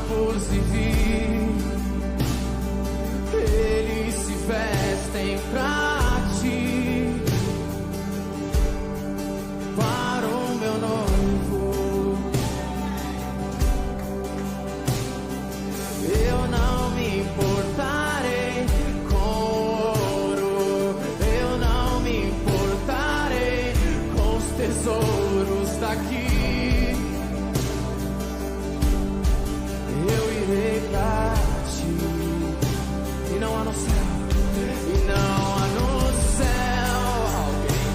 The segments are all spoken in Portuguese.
campos e vi, eles se vestem pra ti, para o meu noivo. Eu não me importarei com ouro, eu não me importarei com os tesouros daqui. Eu irei pra ti, e não há no céu, e não há no céu alguém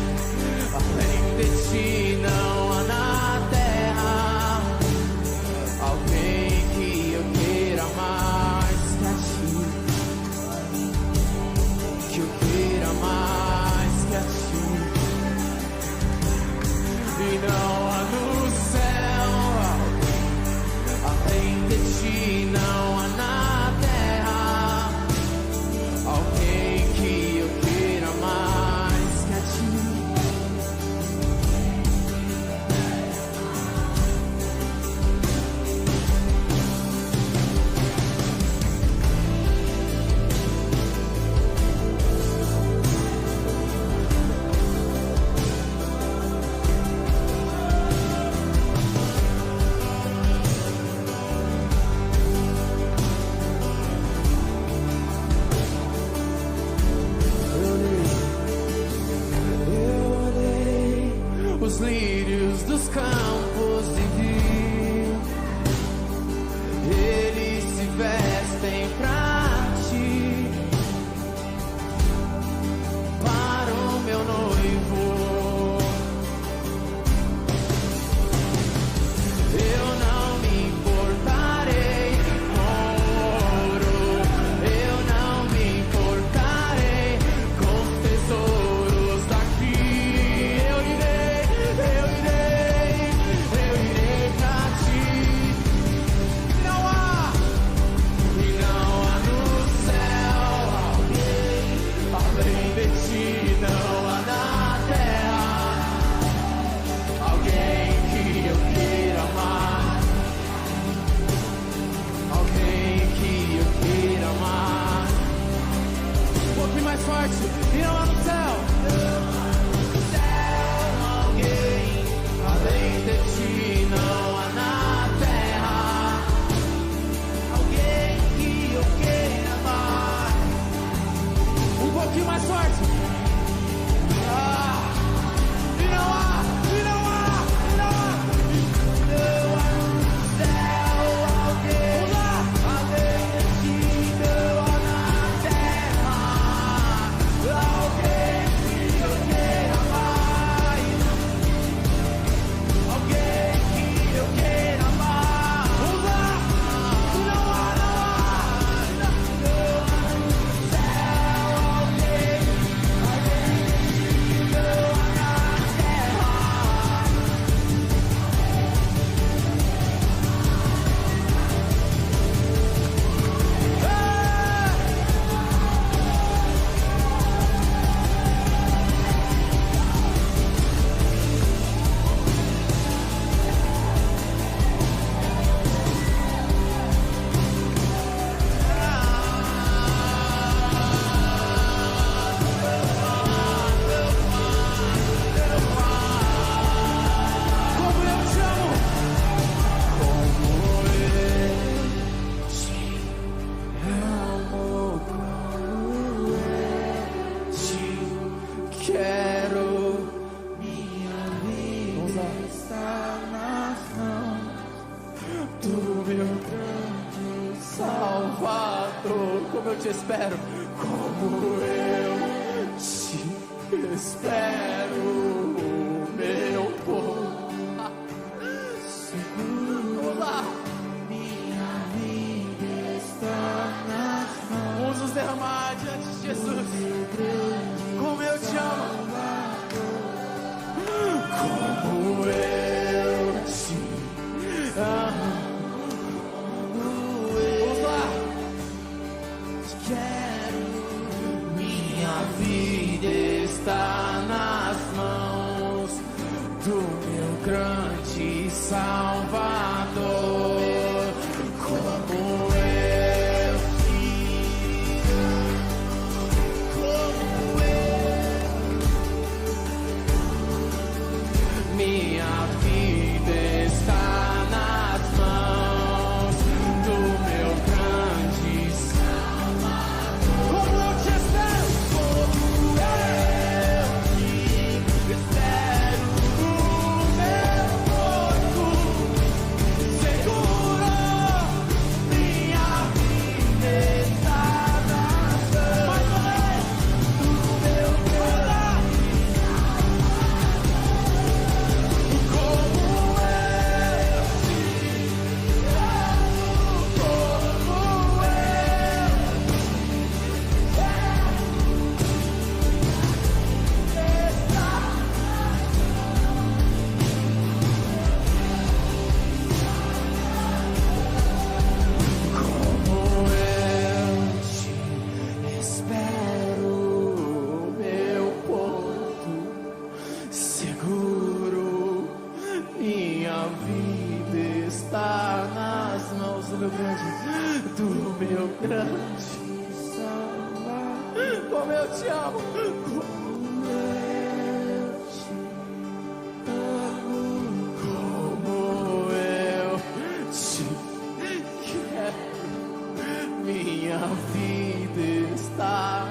além de ti, não há na terra alguém que eu queira mais que a ti, que eu queira mais que a ti, e não há no céu além de ti, não há na terra alguém que eu queira mais que a ti. Os lírios dos campos e vi, eles se vestem pra ti, para o meu noivo. Eu não me importarei com ouro, eu não me importarei com os tesouros daqui. Não há na terra alguém que eu queira mais, alguém que eu queira mais. Um pouquinho mais forte. E não há no céu, alguém além de ti, não há na terra alguém que eu queira mais. Um pouquinho mais forte. E não há no céu alguém além de ti, não há na terra alguém que eu queira mais, alguém que eu queira mais. Vamos lá! E não há no céu alguém Salvador, como eu te espero, como eu te espero, meu povo. Vamos lá. Minha vida está nas mãos. Vamos nos derramar diante de Jesus. Como eu te amo, como eu te amo. Minha vida está nas mãos do meu grande Salvador. meu grande Salvador. Como eu te amo, como eu te quero. Minha vida está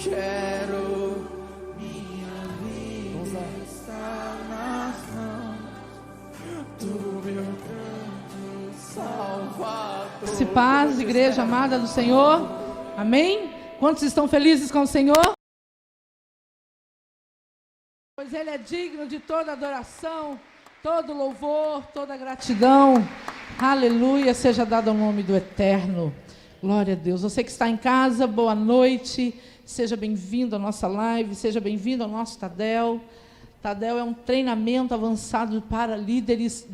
quero. Minha vida está nas mãos do meu canto Salvador. Se paz, igreja amada do Senhor. Amém? Quantos estão felizes com o Senhor? Pois Ele é digno de toda adoração, todo louvor, toda gratidão. Aleluia, seja dado ao nome do Eterno. Glória a Deus. Você que está em casa, boa noite. Seja bem-vindo à nossa live, seja bem-vindo ao nosso Tadel. Tadel é um treinamento avançado para líderes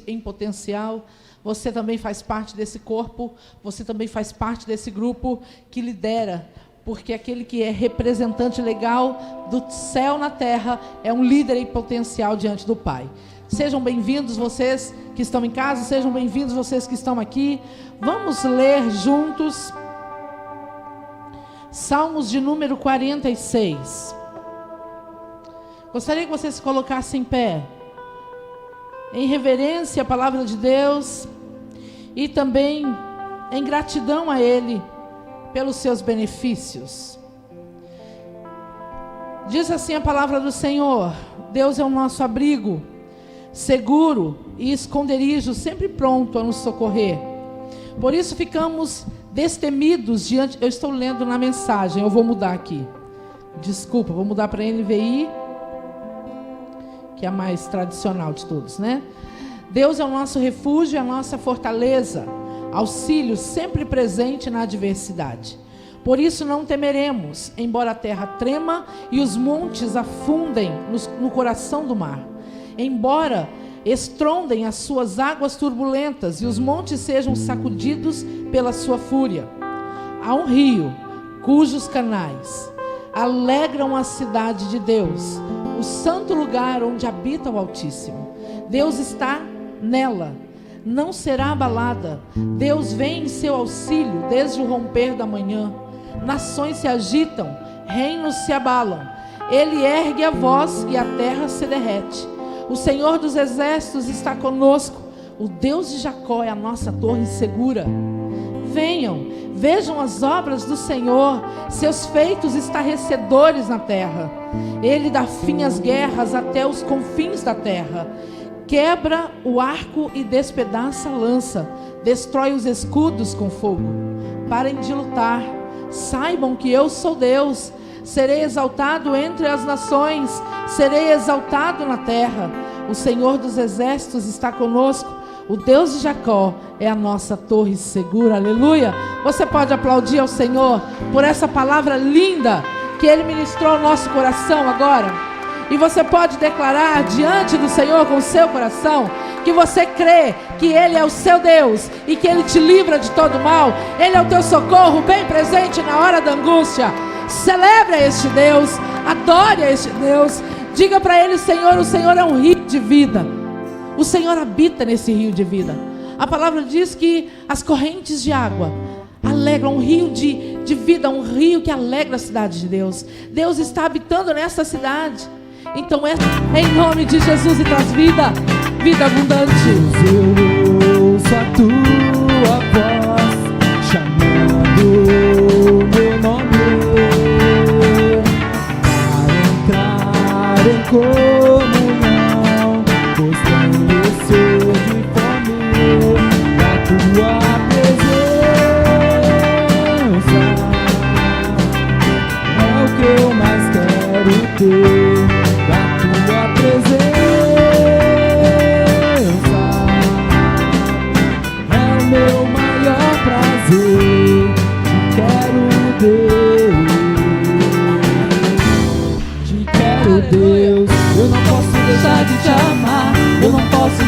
em potencial. Você também faz parte desse corpo, você também faz parte desse grupo que lidera, porque aquele que é representante legal do céu na terra é um líder em potencial diante do Pai. Sejam bem-vindos vocês que estão em casa, sejam bem-vindos vocês que estão aqui. Vamos ler juntos Salmos de número 46. Gostaria que você se colocasse em pé, em reverência à palavra de Deus e também em gratidão a Ele pelos seus benefícios. Diz assim a palavra do Senhor: Deus é o nosso abrigo, seguro e esconderijo, sempre pronto a nos socorrer. Por isso ficamos destemidos diante... Eu estou lendo na mensagem, eu vou mudar aqui. Desculpa, vou mudar para a NVI, que é a mais tradicional de todos, né? Deus é o nosso refúgio, a nossa fortaleza, auxílio sempre presente na adversidade. Por isso não temeremos, embora a terra trema e os montes afundem no coração do mar. Embora estrondem as suas águas turbulentas e os montes sejam sacudidos pela sua fúria. Há um rio cujos canais alegram a cidade de Deus, o santo lugar onde habita o Altíssimo. Deus está nela, não será abalada. Deus vem em seu auxílio desde o romper da manhã. Nações se agitam, reinos se abalam. Ele ergue a voz e a terra se derrete. O Senhor dos exércitos está conosco. O Deus de Jacó é a nossa torre segura. Venham, vejam as obras do Senhor, seus feitos estarrecedores na terra. Ele dá fim às guerras até os confins da terra. Quebra o arco e despedaça a lança. Destrói os escudos com fogo. Parem de lutar. Saibam que eu sou Deus. Serei exaltado entre as nações. Serei exaltado na terra. O Senhor dos exércitos está conosco. O Deus de Jacó é a nossa torre segura. Aleluia. Você pode aplaudir ao Senhor por essa palavra linda que Ele ministrou ao nosso coração agora. E você pode declarar diante do Senhor com o seu coração que você crê que Ele é o seu Deus e que Ele te livra de todo mal. Ele é o teu socorro bem presente na hora da angústia. Celebre a este Deus, adore a este Deus. Diga para Ele: Senhor, o Senhor é um rio de vida. O Senhor habita nesse rio de vida. A palavra diz que as correntes de água alegram, um rio de vida, um rio que alegra a cidade de Deus. Deus está habitando nessa cidade. Então é em nome de Jesus e traz vida, vida abundante. Eu ouço a tua voz chamando meu nome para entrar em comunhão, pois tenho sede de fome da tua presença. É o que eu mais quero ter.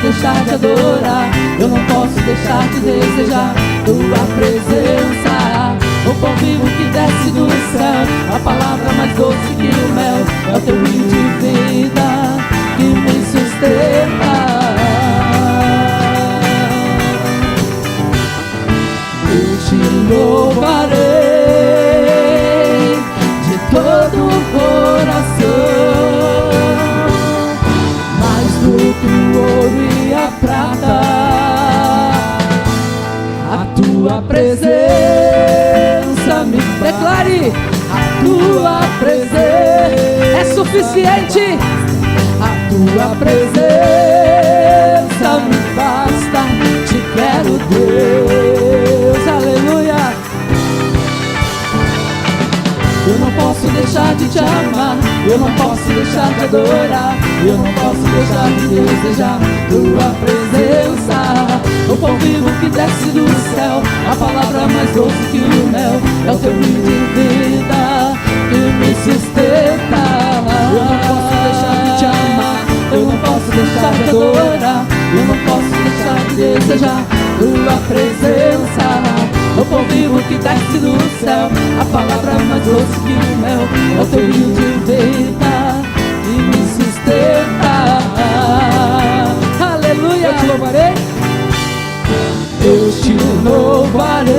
Deixar de adorar, eu não posso deixar de desejar tua presença. O pão vivo que desce do céu, a palavra mais doce que o mel, é o teu rio de vida que me sustenta. Eu te louvarei de todo o coração, mais do que o ouro e a prata, a tua presença suficiente. A tua presença me basta. Te quero, Deus. Aleluia. Eu não posso deixar de te amar, eu não posso deixar de adorar, eu não posso deixar de desejar tua presença. O pão vivo que desce do céu, a palavra mais doce que o mel, é o teu rio de vida que me sustenta. Eu não posso deixar de te amar, eu não posso deixar de adorar, eu não posso deixar de desejar tua presença. O pão vivo que desce do céu, a palavra mais doce que o mel, é o teu rio de vida que me sustenta. Aleluia. Eu te louvarei, eu te louvarei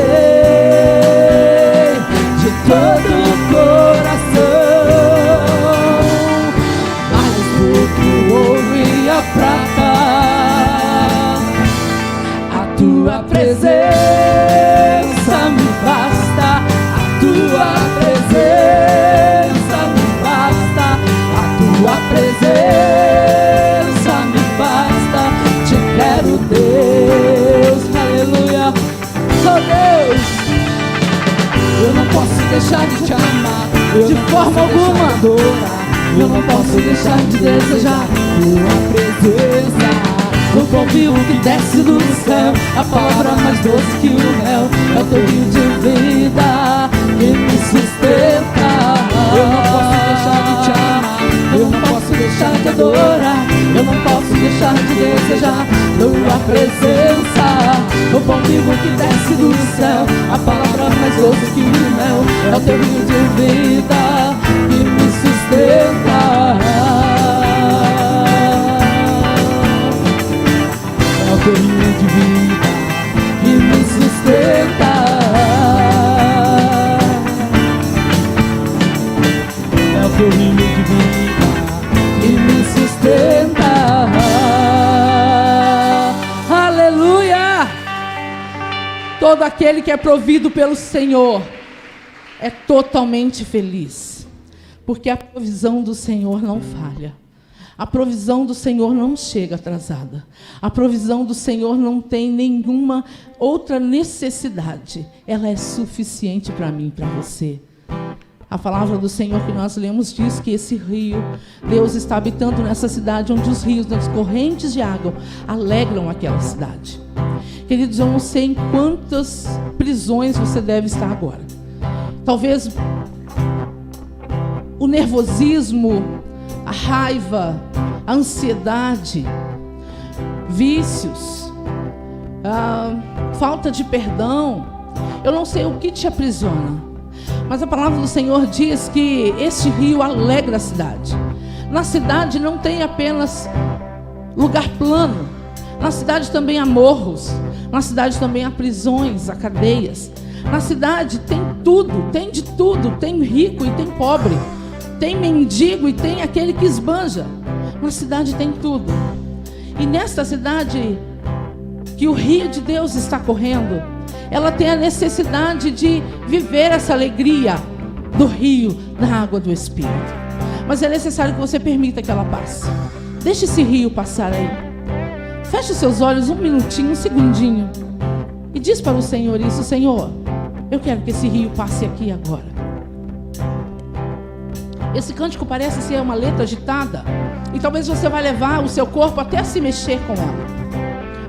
de todo o coração, mais do que o ouro e a prata. A tua presença me basta, a tua presença me basta, a tua presença me basta. Te quero, Deus. Aleluia. Oh Deus, eu não posso deixar de te amar, de forma alguma. Eu não posso deixar de desejar tua presença. O pão vivo que desce do céu, a palavra mais doce que o mel, é o teu rio de vida que me sustenta. Eu não posso deixar de te amar, eu não posso deixar de adorar, eu não posso deixar de desejar tua presença. O pão vivo que desce do céu, a palavra mais doce que o mel, é o teu rio de vida que me sustenta. É o teu rio de vida que me sustenta. É o teu rio de vida que me sustenta. Aleluia! Todo aquele que é provido pelo Senhor é totalmente feliz, porque a provisão do Senhor não falha. A provisão do Senhor não chega atrasada. A provisão do Senhor não tem nenhuma outra necessidade. Ela é suficiente para mim e para você. A palavra do Senhor que nós lemos diz que esse rio, Deus está habitando nessa cidade onde os rios, as correntes de água alegram aquela cidade. Queridos, eu não sei em quantas prisões você deve estar agora. Talvez o nervosismo, a raiva, a ansiedade, vícios, a falta de perdão. Eu não sei o que te aprisiona, mas a palavra do Senhor diz que este rio alegra a cidade. Na cidade não tem apenas lugar plano, na cidade também há morros, na cidade também há prisões, há cadeias. Na cidade tem tudo, tem de tudo, tem rico e tem pobre, tem mendigo e tem aquele que esbanja. Na cidade tem tudo. E nesta cidade que o rio de Deus está correndo, ela tem a necessidade de viver essa alegria do rio, da água do Espírito. Mas é necessário que você permita que ela passe. Deixe esse rio passar aí. Feche seus olhos um minutinho, um segundinho, e diz para o Senhor isso: Senhor, eu quero que esse rio passe aqui agora. Esse cântico parece ser uma letra agitada, e talvez você vai levar o seu corpo até a se mexer com ela.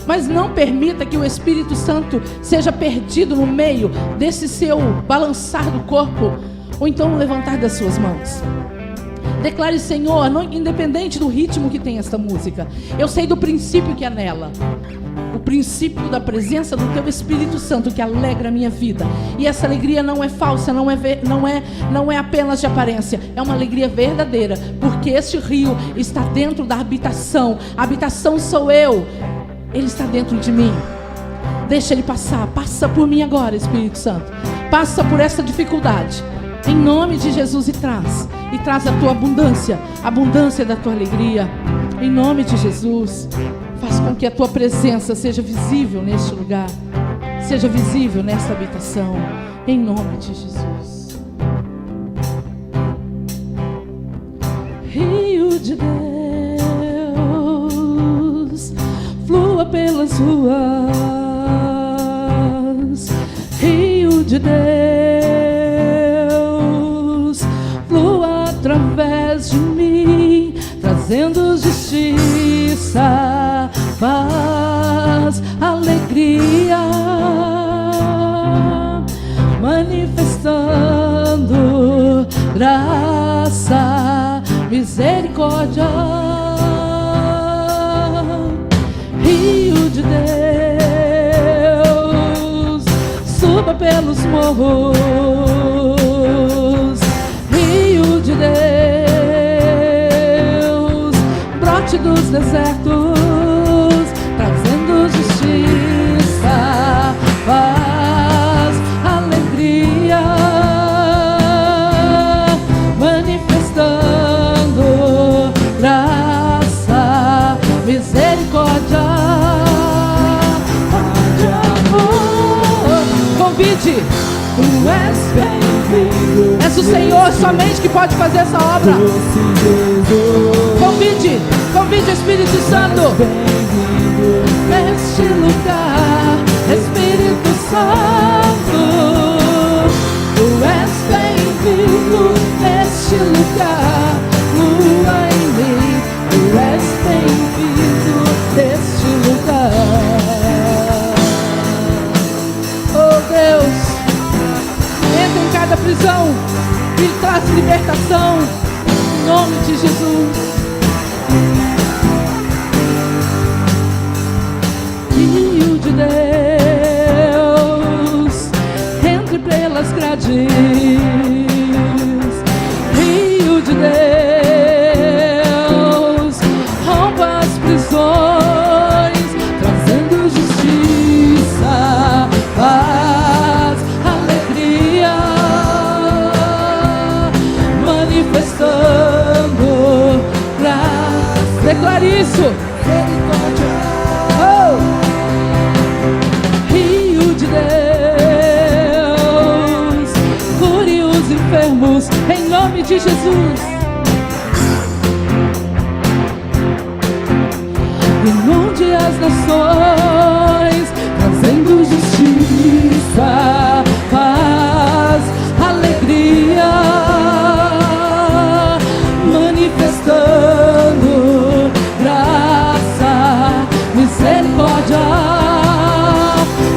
Mas não permita que o Espírito Santo seja perdido no meio desse seu balançar do corpo, ou então no levantar das suas mãos. Declare: Senhor, não, independente do ritmo que tem esta música, eu sei do princípio que é nela. O princípio da presença do teu Espírito Santo que alegra a minha vida. E essa alegria não é falsa, não é apenas de aparência. É uma alegria verdadeira, porque este rio está dentro da habitação. A habitação sou eu. Ele está dentro de mim. Deixa ele passar. Passa por mim agora, Espírito Santo. Passa por essa dificuldade, em nome de Jesus, e traz a tua abundância, a abundância da tua alegria, em nome de Jesus. Faz com que a tua presença seja visível neste lugar, seja visível nesta habitação, em nome de Jesus. abençoas, Rio de Deus, flua através de mim, trazendo justiça, paz, alegria, manifestando graça, misericórdia. Rio de Deus, suba pelos morros. Rio de Deus, brote dos desertos, trazendo justiça, paz, alegria, manifestando graça, misericórdia. Convide, tu és bem-vindo. És o Senhor somente que pode fazer essa obra. Convide, convide, Espírito Santo. Neste lugar, Espírito Santo, tu és bem-vindo. Neste lugar, lua em mim, tu és bem-vindo. Neste lugar. Deus, entra em cada prisão e traz libertação, em nome de Jesus. Rio de Deus, entre pelas grades. Rio de Deus, rompa as prisões, trazendo justiça, paz, alegria, manifestando graça. Declare isso. Oh. Rio de Deus, cure os enfermos em nome de Jesus. Inunde as nações, trazendo justiça, paz, alegria, manifestando graça, misericórdia,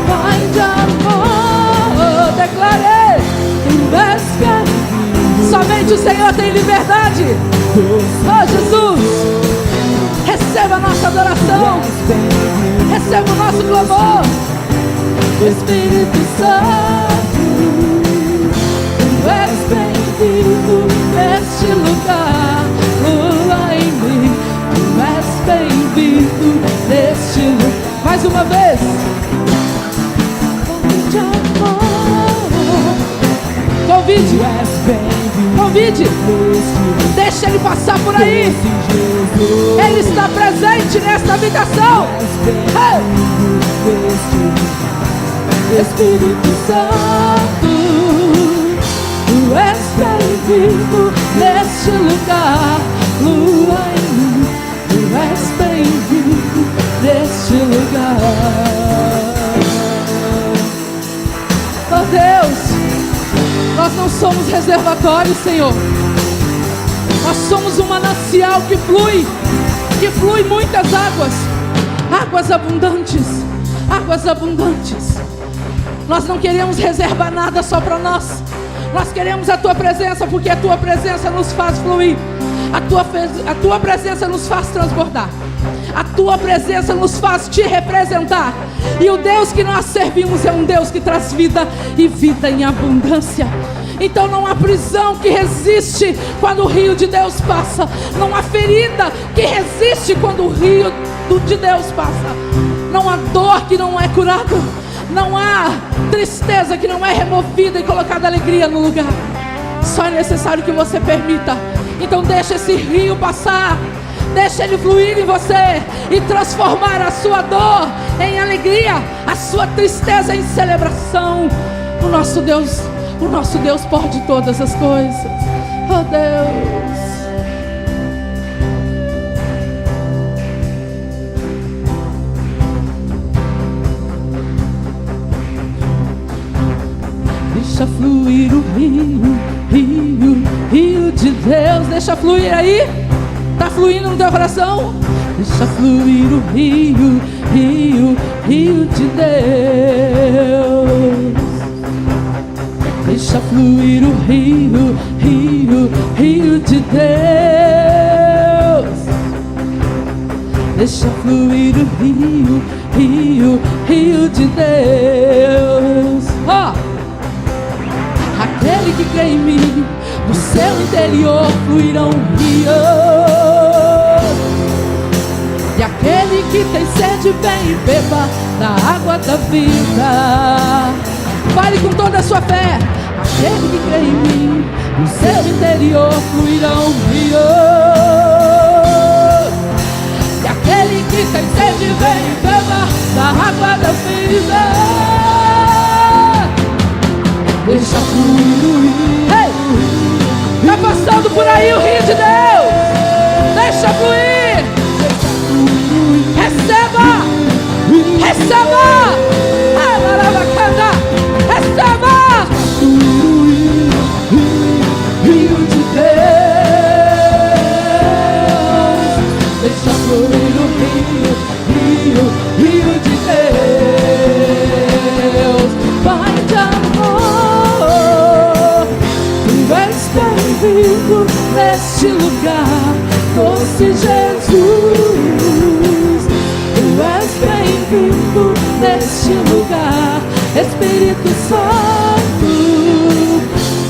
Pai de amor. Declarei, somente o Senhor tem liberdade. Oh Jesus, receba a nossa adoração, receba o nosso clamor. Espírito Santo, tu és bem-vindo neste lugar. Lua em mim, tu és bem-vindo neste lugar. Mais uma vez. Convide, convide, deixa ele passar por aí. Ele está presente nesta habitação. Hey! Espírito Santo, tu és bem-vindo neste lugar. Lua em mim, tu és bem-vindo neste lugar. Oh Deus, nós não somos reservatórios, Senhor. Nós somos um manancial que flui muitas águas, águas abundantes, águas abundantes. Nós não queremos reservar nada só para nós. Nós queremos a Tua presença, porque a Tua presença nos faz fluir. A tua presença nos faz transbordar. A Tua presença nos faz Te representar. E o Deus que nós servimos é um Deus que traz vida e vida em abundância. Então não há prisão que resiste quando o rio de Deus passa. Não há ferida que resiste quando o rio de Deus passa. Não há dor que não é curada. Não há tristeza que não é removida e colocada alegria no lugar. Só é necessário que você permita. Então deixa esse rio passar. Deixa ele fluir em você e transformar a sua dor em alegria, a sua tristeza em celebração. O nosso Deus pode todas as coisas. Oh Deus. Deixa fluir o rio, rio, rio de Deus. Deixa fluir aí. Tá fluindo no teu coração? Deixa fluir o rio, rio, rio de Deus. Deixa fluir o rio, rio, rio de Deus. Deixa fluir o rio, rio, rio de Deus. Ó, aquele que crê em mim, do seu interior fluirão rios. E aquele que tem sede, vem e beba da água da vida. Fale com toda a sua fé. Aquele que crê em mim, do seu interior fluirão rios. E aquele que tem sede, vem e beba da água da vida. Deixa fluir o rio. Ei! Tá passando por aí o rio de Deus. Deixa fluir. Receba. Receba. Receba. Rio de Deus. Deixa fluir o rio, rio, rio de Deus. Pai de amor, tu és bem-vindo neste lugar, doce Jesus. Tu és bem-vindo neste lugar, Espírito Santo.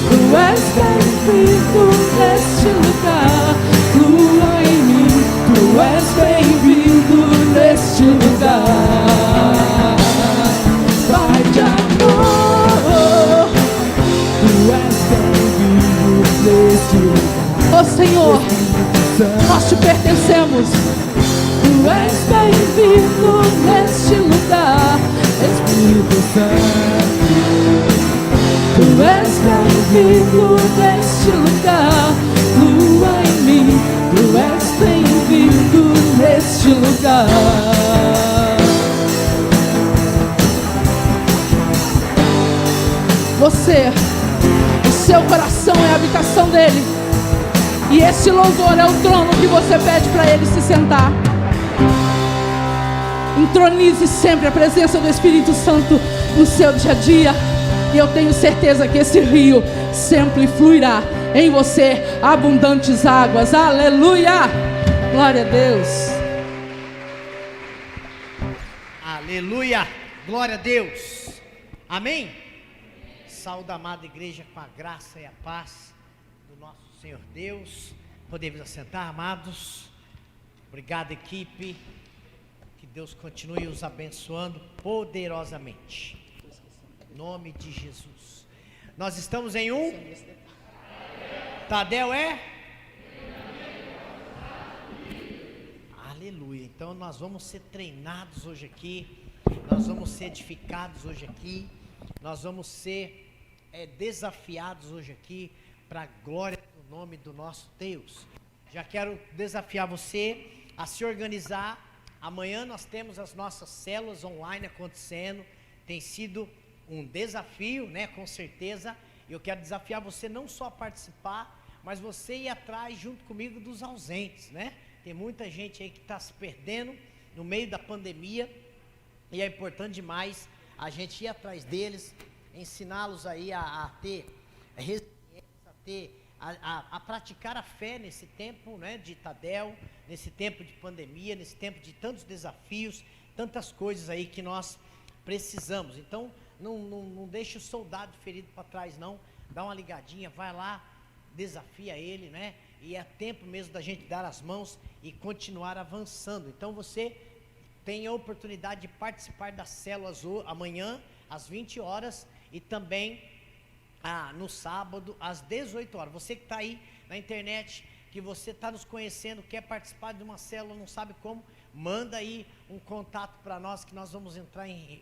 Tu és bem-vindo neste lugar, flua em mim. Tu és bem-vindo neste lugar, Pai de amor. Tu és bem-vindo neste lugar. Ó Senhor, nós te pertencemos. Tu és bem-vindo neste lugar, Espírito Santo. Tu és bem-vindo neste lugar, flua em mim. Tu és bem-vindo neste lugar. Você, o seu coração é a habitação dele. E esse louvor é o trono que você pede para ele se sentar. Entronize sempre a presença do Espírito Santo no seu dia a dia. E eu tenho certeza que esse rio sempre fluirá em você abundantes águas. Aleluia! Glória a Deus. Aleluia! Glória a Deus. Amém? Saúde a amada igreja com a graça e a paz do nosso Senhor Deus. Podemos assentar, amados. Obrigado, equipe. Que Deus continue os abençoando poderosamente. Em nome de Jesus. Nós estamos em Tadel é? Aleluia. Então nós vamos ser treinados hoje aqui. Nós vamos ser edificados hoje aqui. Nós vamos ser desafiados hoje aqui para a glória do nome do nosso Deus. Já quero desafiar você a se organizar. Amanhã nós temos as nossas células online acontecendo. Tem sido um desafio, né? Com certeza. Eu quero desafiar você não só a participar, mas você ir atrás junto comigo dos ausentes, né? Tem muita gente aí que está se perdendo no meio da pandemia. E é importante demais a gente ir atrás deles, ensiná-los aí a ter resiliência, a praticar a fé nesse tempo, né, de Tadel, nesse tempo de pandemia, nesse tempo de tantos desafios, tantas coisas aí que nós precisamos. Então, não deixe o soldado ferido para trás não, dá uma ligadinha, vai lá, desafia ele, né, e é tempo mesmo da gente dar as mãos e continuar avançando. Então, você tem a oportunidade de participar das células amanhã, às 20 horas, e também no sábado, às 18 horas. Você que está aí na internet, que você está nos conhecendo, quer participar de uma célula, não sabe como, manda aí um contato para nós, que nós vamos entrar em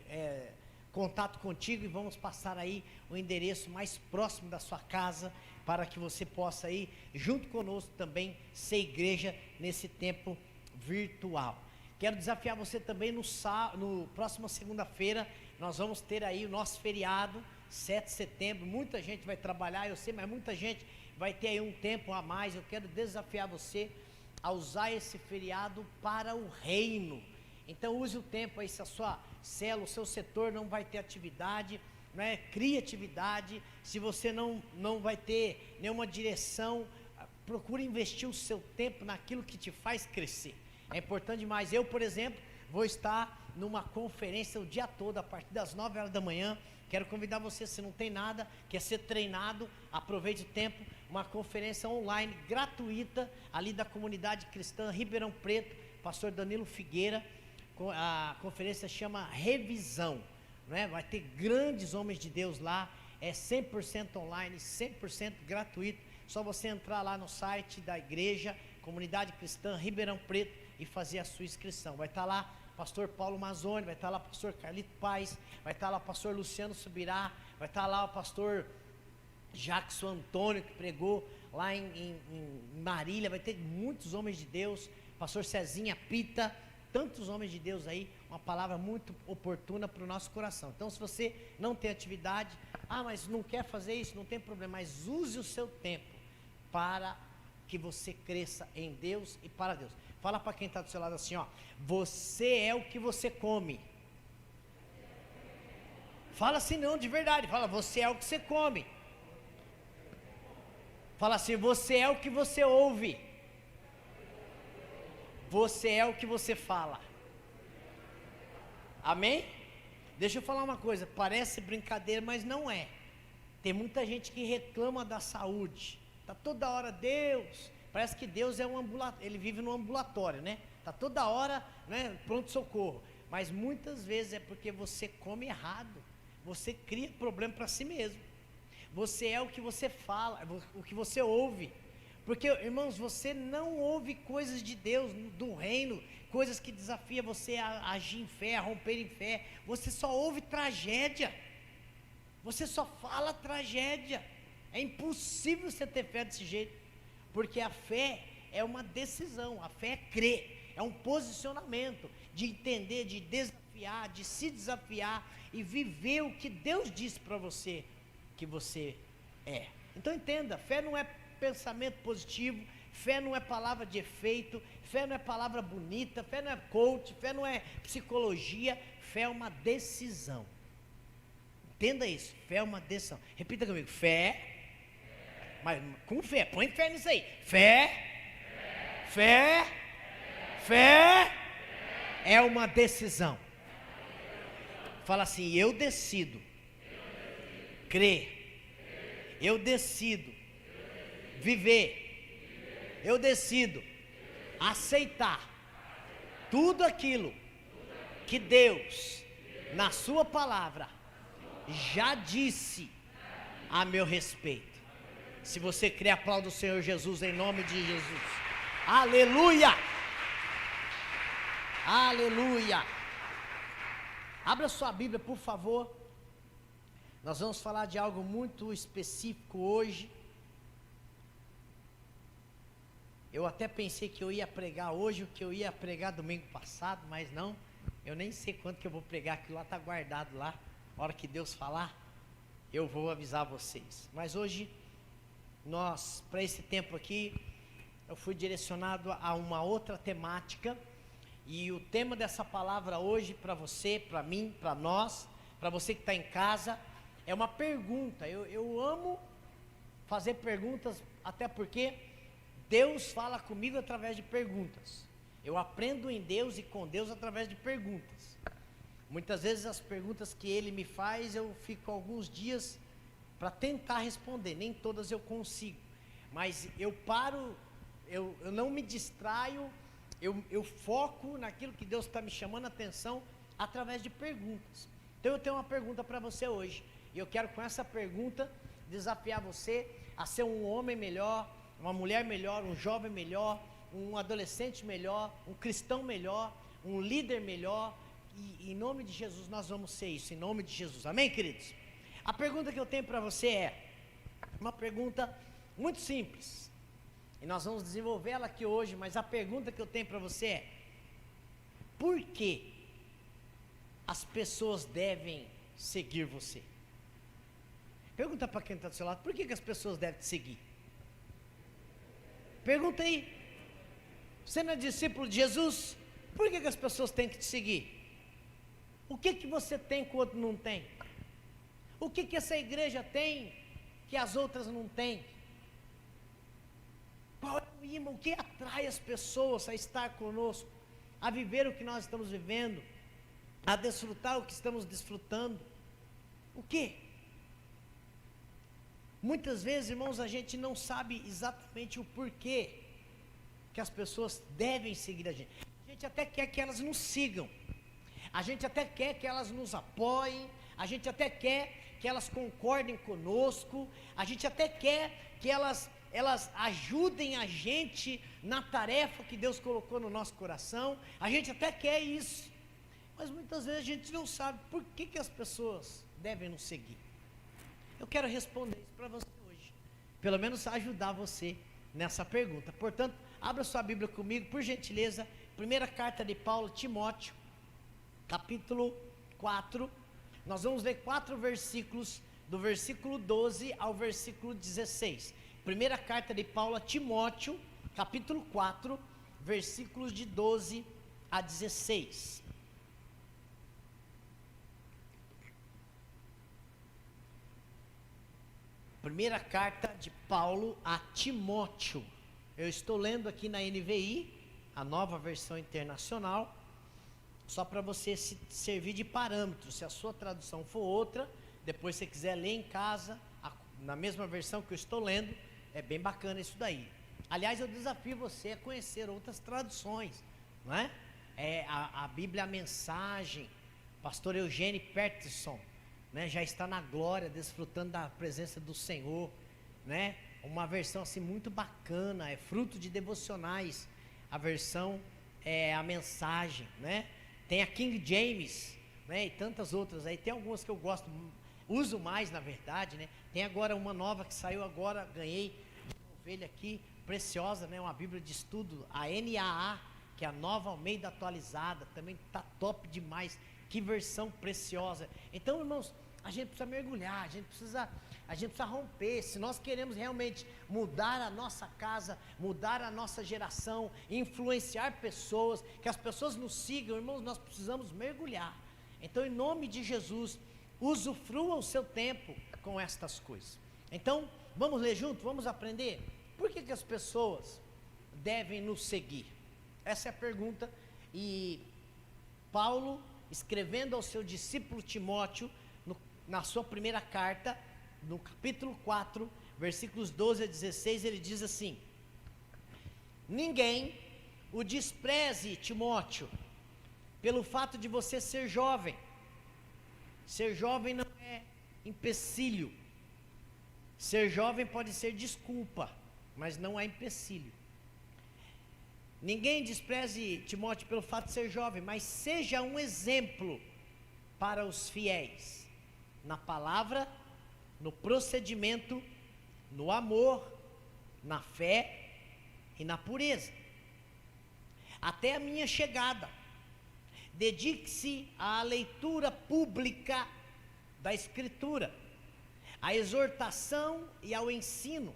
contato contigo e vamos passar aí o endereço mais próximo da sua casa, para que você possa aí, junto conosco também, ser igreja nesse tempo virtual. Quero desafiar você também no próximo segunda-feira, nós vamos ter aí o nosso feriado, 7 de setembro, muita gente vai trabalhar, eu sei, mas muita gente vai ter aí um tempo a mais. Eu quero desafiar você a usar esse feriado para o reino. Então use o tempo aí, se a sua célula, o seu setor não vai ter atividade, né? Crie atividade. Se você não vai ter nenhuma direção, procure investir o seu tempo naquilo que te faz crescer. É importante demais. Eu, por exemplo, vou estar numa conferência o dia todo, a partir das 9 horas da manhã. Quero convidar você, se não tem nada, quer ser treinado, aproveite o tempo, uma conferência online, gratuita, ali da comunidade cristã Ribeirão Preto, pastor Danilo Figueira. A conferência chama Revisão, né? Vai ter grandes homens de Deus lá, é 100% online, 100% gratuito. Só você entrar lá no site da igreja, Comunidade Cristã Ribeirão Preto, e fazer a sua inscrição. Vai estar lá pastor Paulo Mazzoni, vai estar lá pastor Carlito Paz, vai estar lá pastor Luciano Subirá, vai estar lá o pastor Jackson Antônio, que pregou lá em Marília. Vai ter muitos homens de Deus, pastor Cezinha Pita, tantos homens de Deus aí, uma palavra muito oportuna para o nosso coração. Então, se você não tem atividade, mas não quer fazer isso, não tem problema, mas use o seu tempo para que você cresça em Deus e para Deus. Fala para quem está do seu lado assim, ó: você é o que você come. Fala assim, não, de verdade, fala: você é o que você come. Fala assim: você é o que você ouve. Você é o que você fala. Amém? Deixa eu falar uma coisa, parece brincadeira, mas não é. Tem muita gente que reclama da saúde. Está toda hora, Deus, parece que Deus é um ambulatório, ele vive no ambulatório, né? Está toda hora, né, pronto-socorro. Mas muitas vezes é porque você come errado. Você cria problema para si mesmo. Você é o que você fala, o que você ouve. Porque, irmãos, você não ouve coisas de Deus, do reino, coisas que desafiam você a agir em fé, a romper em fé. Você só ouve tragédia. Você só fala tragédia. É impossível você ter fé desse jeito. Porque a fé é uma decisão, a fé é crer, é um posicionamento de entender, de desafiar, de se desafiar e viver o que Deus disse para você que você é. Então entenda, fé não é pensamento positivo, fé não é palavra de efeito, fé não é palavra bonita, fé não é coach, fé não é psicologia, fé é uma decisão. Entenda isso, fé é uma decisão. Repita comigo: fé, mas com fé, põe fé nisso aí. Fé é uma decisão. Fala assim: eu decido crer, eu decido viver, eu decido aceitar tudo aquilo que Deus, na sua palavra, já disse a meu respeito. Se você crê, aplauda o Senhor Jesus em nome de Jesus. Aleluia! Aleluia! Abra sua Bíblia, por favor. Nós vamos falar de algo muito específico hoje. Eu até pensei que eu ia pregar hoje o que eu ia pregar domingo passado, mas não. Eu nem sei quanto que eu vou pregar, aquilo lá está guardado lá. A hora que Deus falar, eu vou avisar vocês. Mas hoje, para esse tempo aqui, eu fui direcionado a uma outra temática. E o tema dessa palavra hoje, para você, para mim, para nós, para você que está em casa, é uma pergunta. Eu amo fazer perguntas, até porque Deus fala comigo através de perguntas. Eu aprendo em Deus e com Deus através de perguntas. Muitas vezes as perguntas que Ele me faz, eu fico alguns dias para tentar responder. Nem todas eu consigo, mas eu paro, eu não me distraio, eu foco naquilo que Deus está me chamando a atenção através de perguntas. Então eu tenho uma pergunta para você hoje, e eu quero com essa pergunta desafiar você a ser um homem melhor, uma mulher melhor, um jovem melhor, um adolescente melhor, um cristão melhor, um líder melhor. E em nome de Jesus nós vamos ser isso, em nome de Jesus, amém, queridos? A pergunta que eu tenho para você é uma pergunta muito simples, e nós vamos desenvolver ela aqui hoje, mas a pergunta que eu tenho para você é: por que as pessoas devem seguir você? Pergunta para quem está do seu lado, por que as pessoas devem te seguir? Pergunta aí. Você não é discípulo de Jesus? Por que as pessoas têm que te seguir? O que você tem que o outro não tem? O que essa igreja tem que as outras não têm? Qual é o imã? O que atrai as pessoas a estar conosco, a viver o que nós estamos vivendo, a desfrutar o que estamos desfrutando? O quê? Muitas vezes, irmãos, a gente não sabe exatamente o porquê que as pessoas devem seguir a gente. A gente até quer que elas nos sigam, a gente até quer que elas nos apoiem, a gente até quer que elas concordem conosco, a gente até quer que elas ajudem a gente na tarefa que Deus colocou no nosso coração, a gente até quer isso, mas muitas vezes a gente não sabe por que as pessoas devem nos seguir. Eu quero responder isso para você hoje, pelo menos ajudar você nessa pergunta. Portanto, abra sua Bíblia comigo, por gentileza, primeira carta de Paulo a Timóteo, capítulo 4, nós vamos ler 4 versículos, do versículo 12 ao versículo 16, primeira carta de Paulo a Timóteo, capítulo 4, versículos de 12 a 16, primeira carta de Paulo a Timóteo, eu estou lendo aqui na NVI, a nova versão internacional, só para você se servir de parâmetro. Se a sua tradução for outra, depois você quiser ler em casa, na mesma versão que eu estou lendo, é bem bacana isso daí. Aliás, eu desafio você a conhecer outras traduções, não é? A Bíblia, a Mensagem, pastor Eugênio Peterson, né, já está na glória, desfrutando da presença do Senhor, né? Uma versão assim muito bacana, é fruto de devocionais, a versão a Mensagem, né? Tem a King James, né? E tantas outras aí, tem algumas que eu gosto, uso mais na verdade, né? Tem agora uma nova que saiu agora, ganhei uma ovelha aqui, preciosa, né? Uma Bíblia de estudo, a NAA, que é a Nova Almeida Atualizada, também está top demais, que versão preciosa. Então, irmãos, a gente precisa mergulhar, a gente precisa romper. Se nós queremos realmente mudar a nossa casa, mudar a nossa geração, influenciar pessoas, que as pessoas nos sigam, irmãos, nós precisamos mergulhar. Então, em nome de Jesus, usufrua o seu tempo com estas coisas. Então, vamos ler junto, vamos aprender. Por que as pessoas devem nos seguir? Essa é a pergunta. E Paulo, escrevendo ao seu discípulo Timóteo, na sua primeira carta, no capítulo 4, versículos 12 a 16, ele diz assim: ninguém o despreze, Timóteo, pelo fato de você ser jovem. Ser jovem não é empecilho. Ser jovem pode ser desculpa, mas não é empecilho. Ninguém despreze Timóteo pelo fato de ser jovem, mas seja um exemplo para os fiéis, na palavra, no procedimento, no amor, na fé e na pureza. Até a minha chegada, dedique-se à leitura pública da Escritura, à exortação e ao ensino.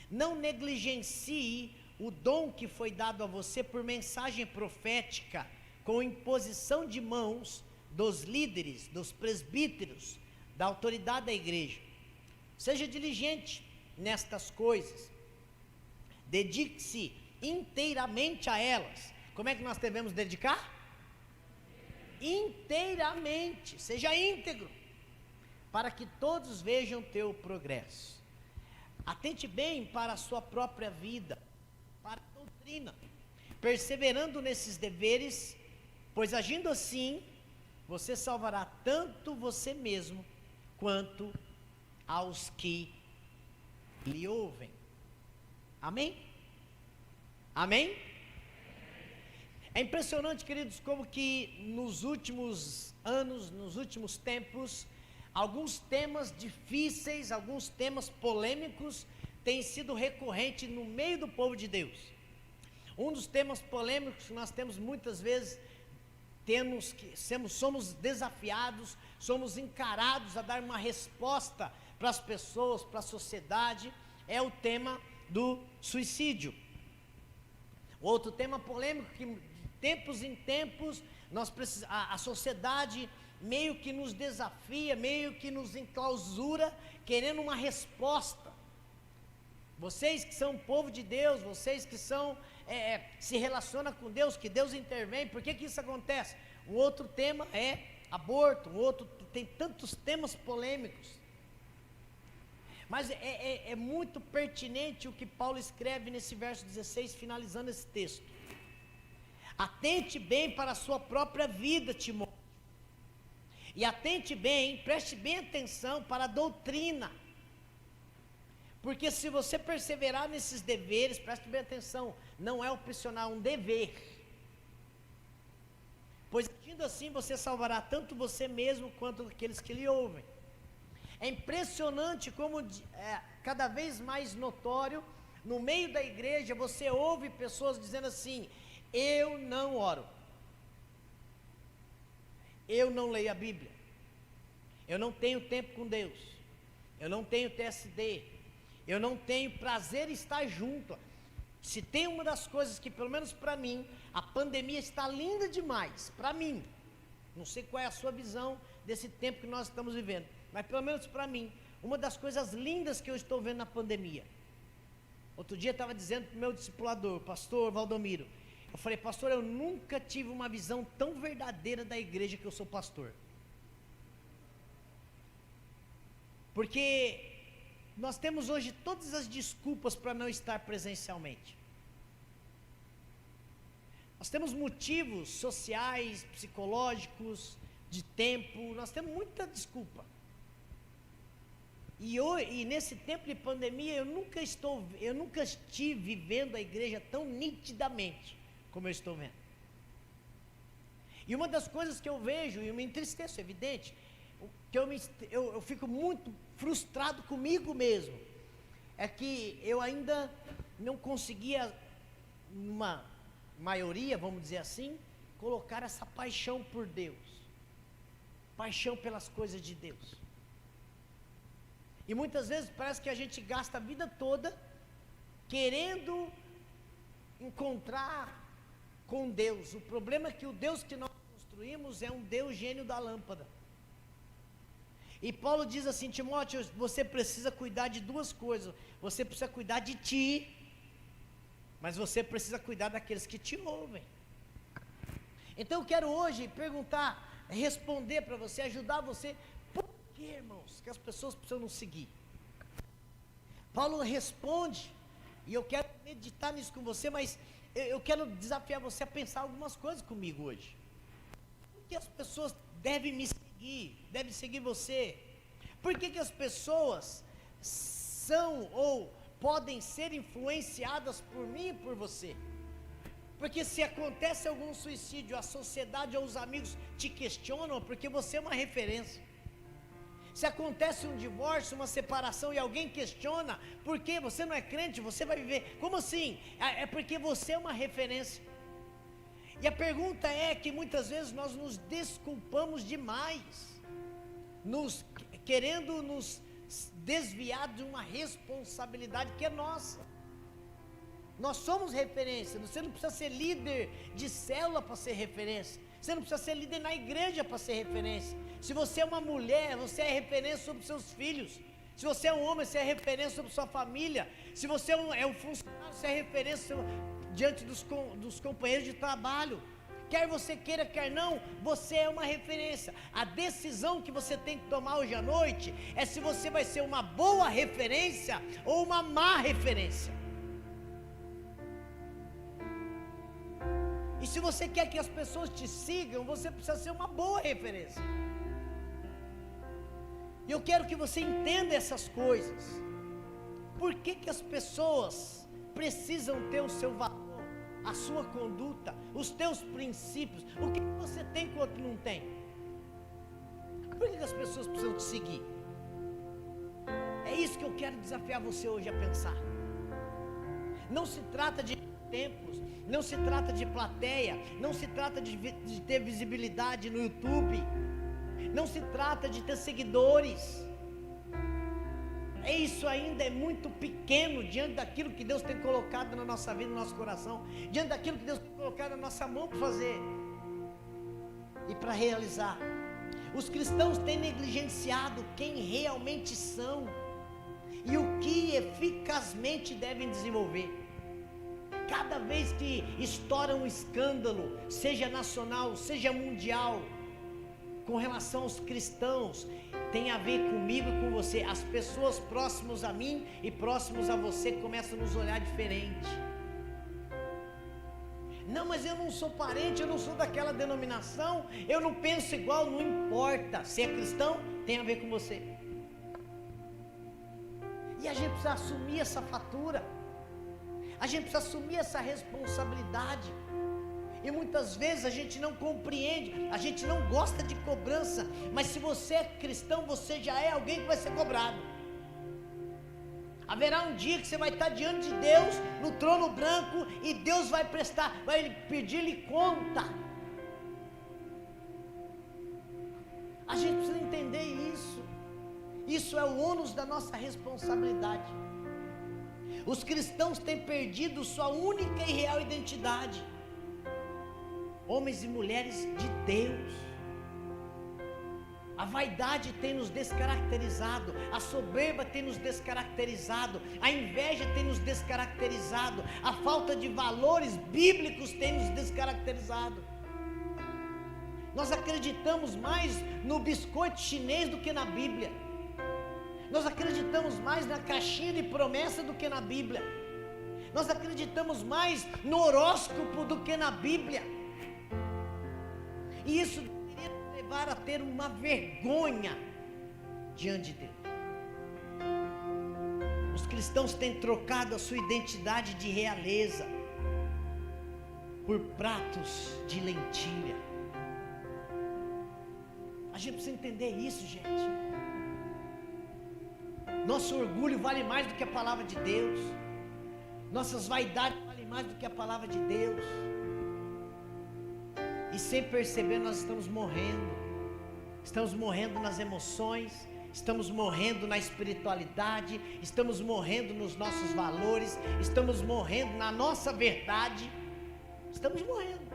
Não negligencie o dom que foi dado a você por mensagem profética, com imposição de mãos dos líderes, dos presbíteros, da autoridade da igreja. Seja diligente nestas coisas, dedique-se inteiramente a elas. Como é que nós devemos dedicar? Inteiramente, seja íntegro, para que todos vejam teu progresso. Atente bem para a sua própria vida, para a doutrina, perseverando nesses deveres, pois agindo assim, você salvará tanto você mesmo, quanto aos que lhe ouvem. Amém? Amém? É impressionante, queridos, como que nos últimos anos, nos últimos tempos, alguns temas difíceis, alguns temas polêmicos têm sido recorrentes no meio do povo de Deus. Um dos temas polêmicos que nós temos muitas vezes, somos desafiados, somos encarados a dar uma resposta para as pessoas, para a sociedade, é o tema do suicídio. Outro tema polêmico que de tempos em tempos a sociedade meio que nos desafia, meio que nos enclausura, querendo uma resposta. Vocês que são povo de Deus, vocês que são se relacionam com Deus, que Deus intervém, por que isso acontece? Um outro tema é aborto, tem tantos temas polêmicos. Mas é muito pertinente o que Paulo escreve nesse verso 16, finalizando esse texto. Atente bem para a sua própria vida, Timóteo. E atente bem, preste bem atenção para a doutrina. Porque se você perseverar nesses deveres, preste bem atenção, não é opcional, é um dever. Pois agindo assim você salvará tanto você mesmo quanto aqueles que lhe ouvem. É impressionante como cada vez mais notório, no meio da igreja você ouve pessoas dizendo assim: eu não oro, eu não leio a Bíblia, eu não tenho tempo com Deus, eu não tenho TSD, eu não tenho prazer em estar junto. Se tem uma das coisas que, pelo menos para mim, a pandemia está linda demais, para mim, não sei qual é a sua visão desse tempo que nós estamos vivendo, mas pelo menos para mim, uma das coisas lindas que eu estou vendo na pandemia. Outro dia eu estava dizendo para o meu discipulador, o pastor Valdomiro, eu falei: pastor, eu nunca tive uma visão tão verdadeira da igreja que eu sou pastor. Porque nós temos hoje todas as desculpas para não estar presencialmente. Nós temos motivos sociais, psicológicos, de tempo, nós temos muita desculpa. E nesse tempo de pandemia, eu nunca estive vendo a igreja tão nitidamente como eu estou vendo. E uma das coisas que eu vejo, e eu me entristeço, é evidente, que eu fico muito frustrado comigo mesmo, é que eu ainda não conseguia, numa maioria, vamos dizer assim, colocar essa paixão por Deus, paixão pelas coisas de Deus. E muitas vezes parece que a gente gasta a vida toda querendo encontrar com Deus. O problema é que o Deus que nós construímos é um Deus gênio da lâmpada. E Paulo diz assim: Timóteo, você precisa cuidar de duas coisas. Você precisa cuidar de ti, mas você precisa cuidar daqueles que te ouvem. Então eu quero hoje perguntar, responder para você, ajudar você. Por que, irmãos, que as pessoas precisam nos seguir? Paulo responde, e eu quero meditar nisso com você, mas eu quero desafiar você a pensar algumas coisas comigo hoje. Por que as pessoas devem me seguir, devem seguir você? Por que as pessoas são ou podem ser influenciadas por mim e por você? Porque se acontece algum suicídio, a sociedade ou os amigos te questionam, porque você é uma referência. Se acontece um divórcio, uma separação e alguém questiona, por que você não é crente, você vai viver, como assim? É porque você é uma referência. E a pergunta é que muitas vezes nós nos desculpamos demais, querendo nos desviar de uma responsabilidade que é nossa. Nós somos referência. Você não precisa ser líder de célula para ser referência. Você não precisa ser líder na igreja para ser referência. Se você é uma mulher, você é referência sobre seus filhos. Se você é um homem, você é referência sobre sua família. Se você é um funcionário, você é referência diante dos companheiros de trabalho. Quer você queira, quer não, você é uma referência. A decisão que você tem que tomar hoje à noite é se você vai ser uma boa referência ou uma má referência. E se você quer que as pessoas te sigam, você precisa ser uma boa referência. E eu quero que você entenda essas coisas. Por que as pessoas precisam ter o seu valor, a sua conduta, os teus princípios? O que você tem que o outro não tem? Por que as pessoas precisam te seguir? É isso que eu quero desafiar você hoje a pensar. Não se trata de templos, não se trata de plateia, não se trata de ter visibilidade no YouTube, não se trata de ter seguidores. Isso ainda é muito pequeno diante daquilo que Deus tem colocado na nossa vida, no nosso coração, diante daquilo que Deus tem colocado na nossa mão para fazer e para realizar. Os cristãos têm negligenciado quem realmente são e o que eficazmente devem desenvolver. Cada vez que estoura um escândalo, seja nacional, seja mundial, com relação aos cristãos, tem a ver comigo e com você. As pessoas próximas a mim e próximos a você começam a nos olhar diferente. Não, mas eu não sou parente, eu não sou daquela denominação, eu não penso igual, não importa. Se é cristão, tem a ver com você. E a gente precisa assumir essa fatura. A gente precisa assumir essa responsabilidade. E muitas vezes a gente não compreende, a gente não gosta de cobrança, mas se você é cristão, você já é alguém que vai ser cobrado. Haverá um dia que você vai estar diante de Deus, no trono branco, e Deus vai pedir-lhe conta. A gente precisa entender isso. Isso é o ônus da nossa responsabilidade. Os cristãos têm perdido sua única e real identidade. Homens e mulheres de Deus. A vaidade tem nos descaracterizado, a soberba tem nos descaracterizado, a inveja tem nos descaracterizado, a falta de valores bíblicos tem nos descaracterizado. Nós acreditamos mais no biscoito chinês do que na Bíblia. Nós acreditamos mais na caixinha de promessa do que na Bíblia. Nós acreditamos mais no horóscopo do que na Bíblia. E isso deveria nos levar a ter uma vergonha diante de Deus. Os cristãos têm trocado a sua identidade de realeza por pratos de lentilha. A gente precisa entender isso, gente. Nosso orgulho vale mais do que a palavra de Deus. Nossas vaidades valem mais do que a palavra de Deus. E sem perceber nós estamos morrendo. Estamos morrendo nas emoções, estamos morrendo na espiritualidade, estamos morrendo nos nossos valores, estamos morrendo na nossa verdade. Estamos morrendo.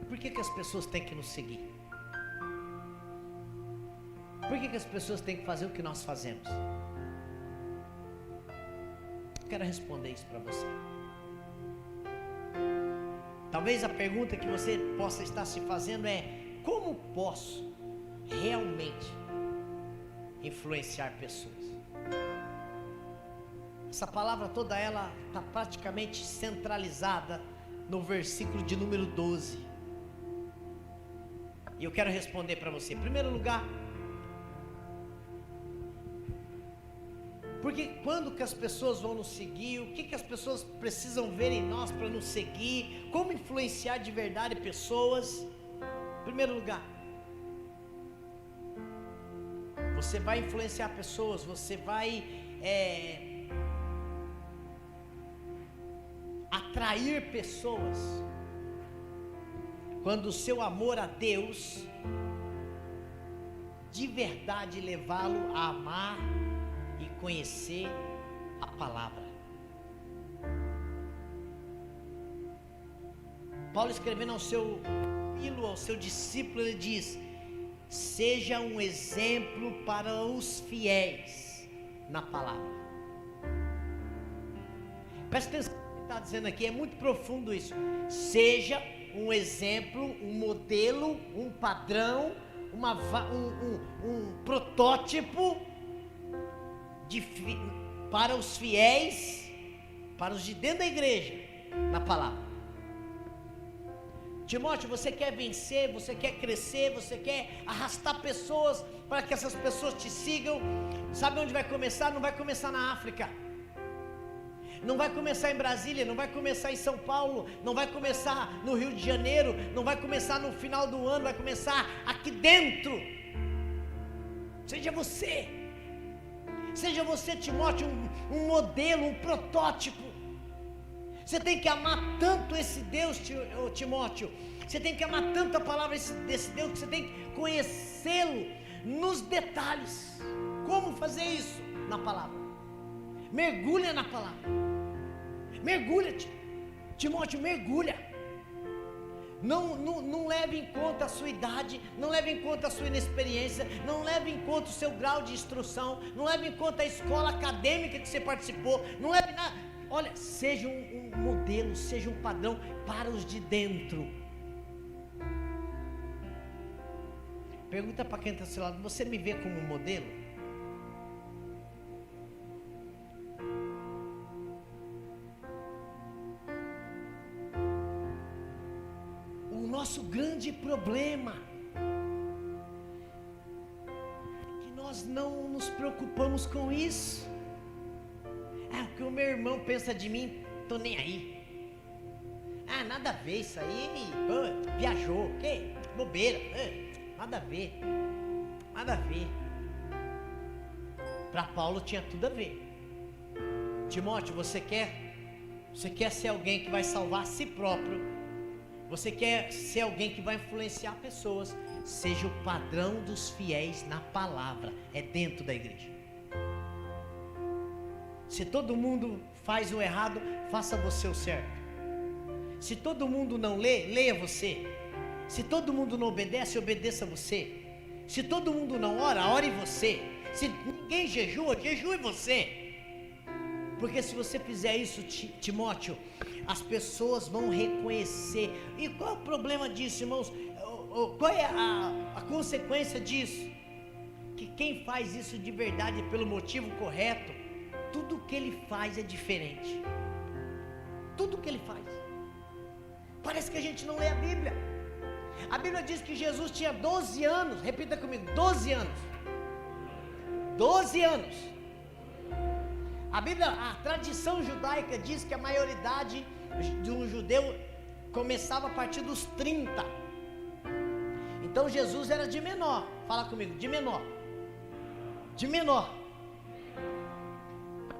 Por que as pessoas têm que nos seguir? Por que as pessoas têm que fazer o que nós fazemos? Eu quero responder isso para você. Talvez a pergunta que você possa estar se fazendo é: como posso realmente influenciar pessoas? Essa palavra toda ela está praticamente centralizada no versículo de número 12. E eu quero responder para você. Em primeiro lugar, porque quando que as pessoas vão nos seguir? O que as pessoas precisam ver em nós para nos seguir? Como influenciar de verdade pessoas? Em primeiro lugar, você vai influenciar pessoas, você vai atrair pessoas quando o seu amor a Deus de verdade levá-lo a amar e conhecer a palavra. Paulo, escrevendo ao seu filho, ao seu discípulo, ele diz: seja um exemplo para os fiéis na palavra. Presta atenção no que ele está dizendo aqui, é muito profundo isso. Seja um exemplo, um modelo, um padrão, um protótipo para os fiéis, para os de dentro da igreja, na palavra. Timóteo, você quer vencer, você quer crescer, você quer arrastar pessoas para que essas pessoas te sigam. Sabe onde vai começar? Não vai começar na África, não vai começar em Brasília, não vai começar em São Paulo, não vai começar no Rio de Janeiro, não vai começar no final do ano, vai começar aqui dentro. Seja você, Timóteo, um modelo, um protótipo. Você tem que amar tanto esse Deus, Timóteo. Você tem que amar tanto a palavra desse Deus, que você tem que conhecê-lo nos detalhes. Como fazer isso? Na palavra. Mergulha na palavra. Mergulha-te. Timóteo, mergulha. Não leve em conta a sua idade, não leve em conta a sua inexperiência, não leve em conta o seu grau de instrução, não leve em conta a escola acadêmica que você participou, não leve nada. Olha, seja um modelo, seja um padrão para os de dentro. Pergunta para quem está ao seu lado: você me vê como um modelo? O nosso grande problema é que nós não nos preocupamos com isso. O que o meu irmão pensa de mim, tô nem aí. Nada a ver isso aí, viajou, que bobeira, nada a ver, nada a ver. Para Paulo tinha tudo a ver. Timóteo, você quer ser alguém que vai salvar a si próprio? Você quer ser alguém que vai influenciar pessoas? Seja o padrão dos fiéis na palavra. É dentro da igreja. Se todo mundo faz o errado, faça você o certo. Se todo mundo não lê, leia você. Se todo mundo não obedece, obedeça você. Se todo mundo não ora, ore você. Se ninguém jejua, jejue você. Porque se você fizer isso, Timóteo, as pessoas vão reconhecer. E qual é o problema disso, irmãos? Qual é a consequência disso? Que quem faz isso de verdade pelo motivo correto, tudo que ele faz é diferente. Tudo que ele faz. Parece que a gente não lê a Bíblia. A Bíblia diz que Jesus tinha 12 anos. Repita comigo, 12 anos. 12 anos. A Bíblia, a tradição judaica diz que a maioridade de um judeu começava a partir dos 30. Então Jesus era de menor. Fala comigo, de menor. De menor.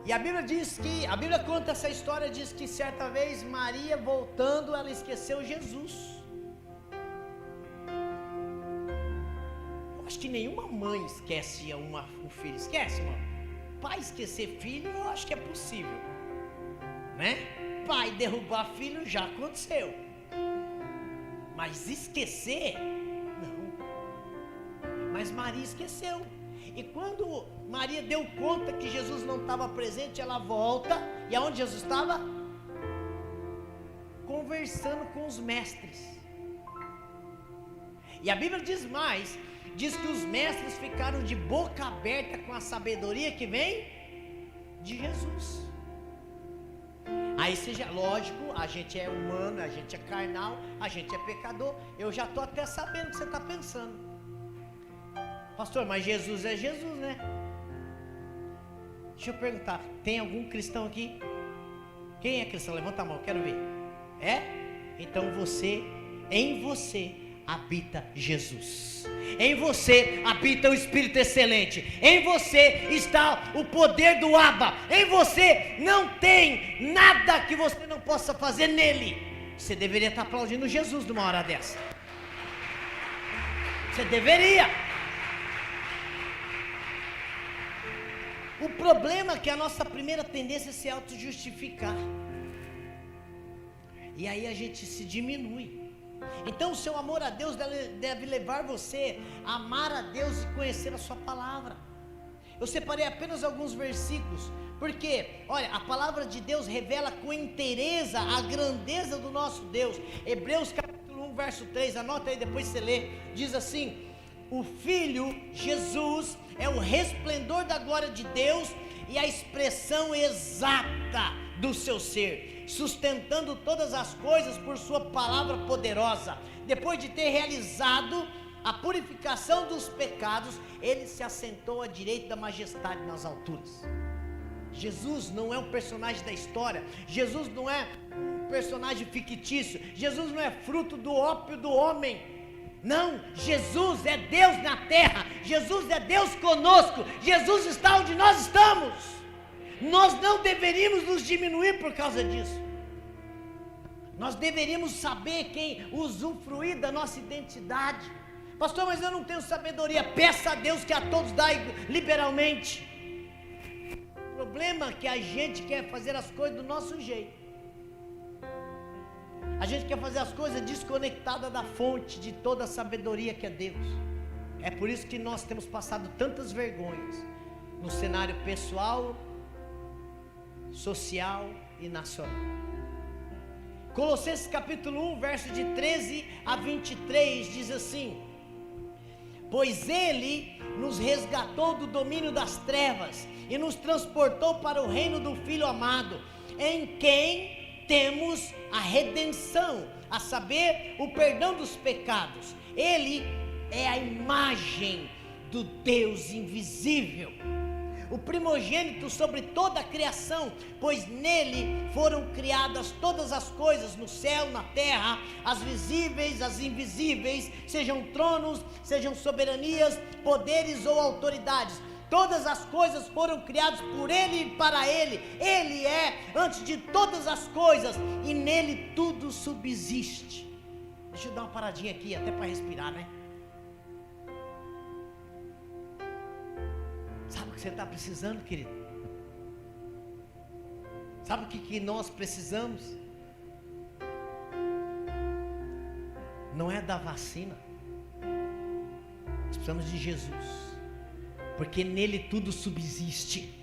E a Bíblia conta essa história, diz que certa vez Maria voltando, ela esqueceu Jesus. Eu acho que nenhuma mãe esquece um filho. Esquece, irmão? Pai esquecer filho, eu acho que é possível, né? Pai derrubar filho já aconteceu, mas esquecer, não. Mas Maria esqueceu. E quando Maria deu conta que Jesus não estava presente, ela volta, e aonde Jesus estava? Conversando com os mestres. E a Bíblia diz mais, diz que os mestres ficaram de boca aberta com a sabedoria que vem de Jesus. Aí seja lógico, a gente é humano, a gente é carnal, a gente é pecador. Eu já estou até sabendo o que você está pensando. Pastor, mas Jesus é Jesus, né? Deixa eu perguntar, tem algum cristão aqui? Quem é cristão? Levanta a mão, quero ver. É? Então em você habita Jesus. Em você habita o Espírito excelente. Em você está o poder do Abba. Em você não tem nada que você não possa fazer nele. Você deveria estar aplaudindo Jesus numa hora dessa. Você deveria. O problema é que a nossa primeira tendência é se auto-justificar. E aí a gente se diminui. Então o seu amor a Deus deve levar você a amar a Deus e conhecer a sua palavra. Eu separei apenas alguns versículos, porque, olha, a palavra de Deus revela com inteireza a grandeza do nosso Deus. Hebreus capítulo 1, verso 3, anota aí, depois você lê, diz assim: o Filho, Jesus, é o resplendor da glória de Deus e a expressão exata do seu ser, sustentando todas as coisas por sua palavra poderosa. Depois de ter realizado a purificação dos pecados, ele se assentou à direita da majestade nas alturas. Jesus não é um personagem da história, Jesus não é um personagem fictício, Jesus não é fruto do ópio do homem. Não, Jesus é Deus na terra, Jesus é Deus conosco, Jesus está onde nós estamos. Nós não deveríamos nos diminuir por causa disso. Nós deveríamos saber quem usufruir da nossa identidade, Pastor, mas eu não tenho sabedoria. Peça a Deus que a todos dá liberalmente. O problema é que a gente quer fazer as coisas do nosso jeito. A gente quer fazer as coisas desconectada da fonte de toda a sabedoria que é Deus. É por isso que nós temos passado tantas vergonhas no cenário pessoal, social e nacional. Colossenses capítulo 1, verso de 13 a 23 diz assim: pois Ele nos resgatou do domínio das trevas e nos transportou para o reino do Filho amado, em quem temos a redenção, a saber, o perdão dos pecados. Ele é a imagem do Deus invisível, o primogênito sobre toda a criação, pois nele foram criadas todas as coisas no céu, na terra, as visíveis, as invisíveis, sejam tronos, sejam soberanias, poderes ou autoridades. Todas as coisas foram criadas por Ele e para Ele. Ele é antes de todas as coisas e nele tudo subsiste. Deixa eu dar uma paradinha aqui, até para respirar, né? Sabe o que você está precisando, querido? Sabe o que nós precisamos? Não é da vacina. Nós precisamos de Jesus, porque nele tudo subsiste.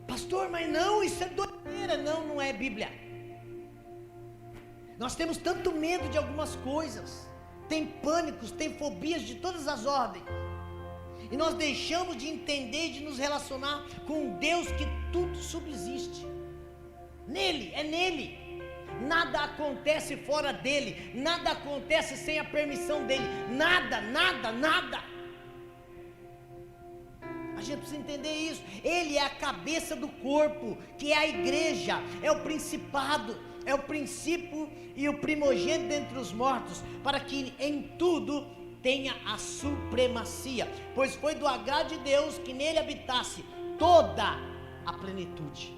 Pastor, mas não, isso é doideira. Não, não é Bíblia. Nós temos tanto medo de algumas coisas, tem pânicos, tem fobias de todas as ordens, e nós deixamos de entender e de nos relacionar com um Deus que tudo subsiste. Nele, é nele. Nada acontece fora dele, nada acontece sem a permissão dele, nada, nada, nada. A gente precisa entender isso. Ele é a cabeça do corpo, que é a igreja, é o principado, é o princípio e o primogênito dentre os mortos, para que em tudo tenha a supremacia, pois foi do agrado de Deus que nele habitasse toda a plenitude,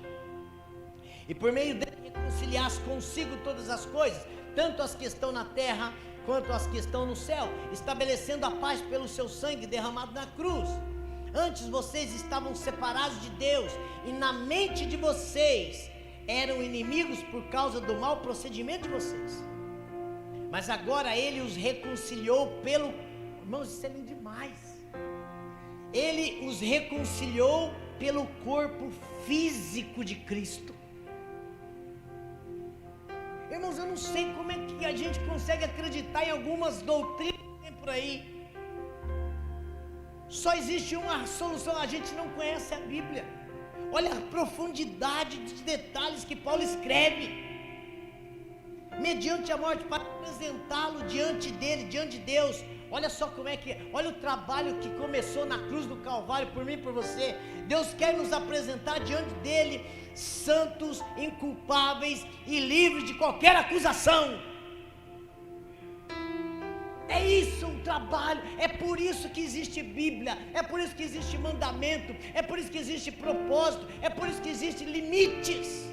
e por meio dele reconciliasse consigo todas as coisas, tanto as que estão na terra quanto as que estão no céu, estabelecendo a paz pelo seu sangue derramado na cruz. Antes vocês estavam separados de Deus, e na mente de vocês eram inimigos por causa do mau procedimento de vocês, mas agora Ele os reconciliou pelo... Irmãos, isso é lindo demais. Ele os reconciliou pelo corpo físico de Cristo. Irmãos, eu não sei como é que a gente consegue acreditar em algumas doutrinas que tem por aí. Só existe uma solução: a gente não conhece a Bíblia. Olha a profundidade de detalhes que Paulo escreve. Mediante a morte, para apresentá-lo diante dele, diante de Deus. Olha só como é que, olha o trabalho que começou na cruz do Calvário, por mim e por você. Deus quer nos apresentar diante dele, santos, inculpáveis e livres de qualquer acusação. É isso um trabalho, é por isso que existe Bíblia, é por isso que existe mandamento, é por isso que existe propósito, é por isso que existe limites.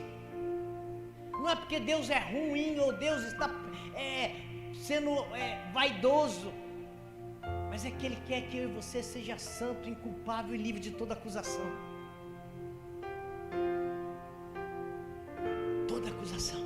Não é porque Deus é ruim ou Deus está sendo vaidoso, mas é que Ele quer que eu e você seja santo, inculpável e livre de toda acusação. Toda acusação.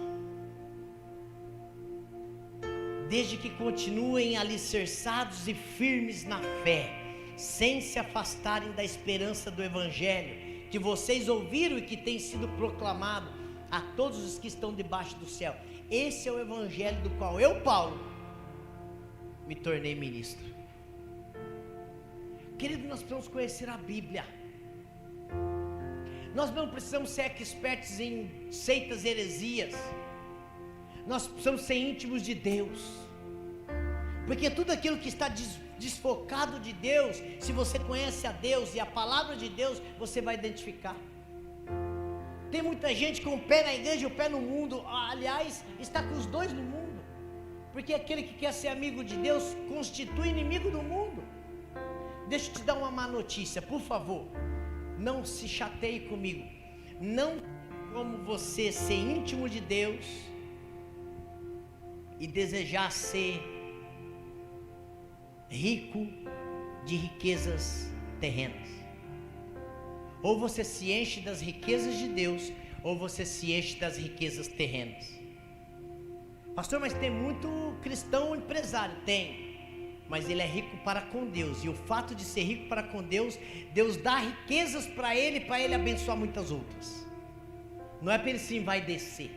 Desde que continuem alicerçados e firmes na fé, sem se afastarem da esperança do Evangelho, que vocês ouviram e que tem sido proclamado a todos os que estão debaixo do céu. Esse é o Evangelho do qual eu, Paulo, me tornei ministro. Querido, nós precisamos conhecer a Bíblia. Nós não precisamos ser expertos em seitas e heresias. Nós precisamos ser íntimos de Deus, porque tudo aquilo que está desfocado de Deus, se você conhece a Deus e a palavra de Deus, você vai identificar. Tem muita gente com o pé na igreja e o pé no mundo. Aliás, está com os dois no mundo, porque aquele que quer ser amigo de Deus constitui inimigo do mundo. Deixa eu te dar uma má notícia, por favor, não se chateie comigo. Não como você ser íntimo de Deus e desejar ser rico de riquezas terrenas. Ou você se enche das riquezas de Deus, ou você se enche das riquezas terrenas. Pastor, mas tem muito cristão empresário. Tem, mas ele é rico para com Deus. E o fato de ser rico para com Deus, Deus dá riquezas para ele abençoar muitas outras. Não é para ele se envaidecer.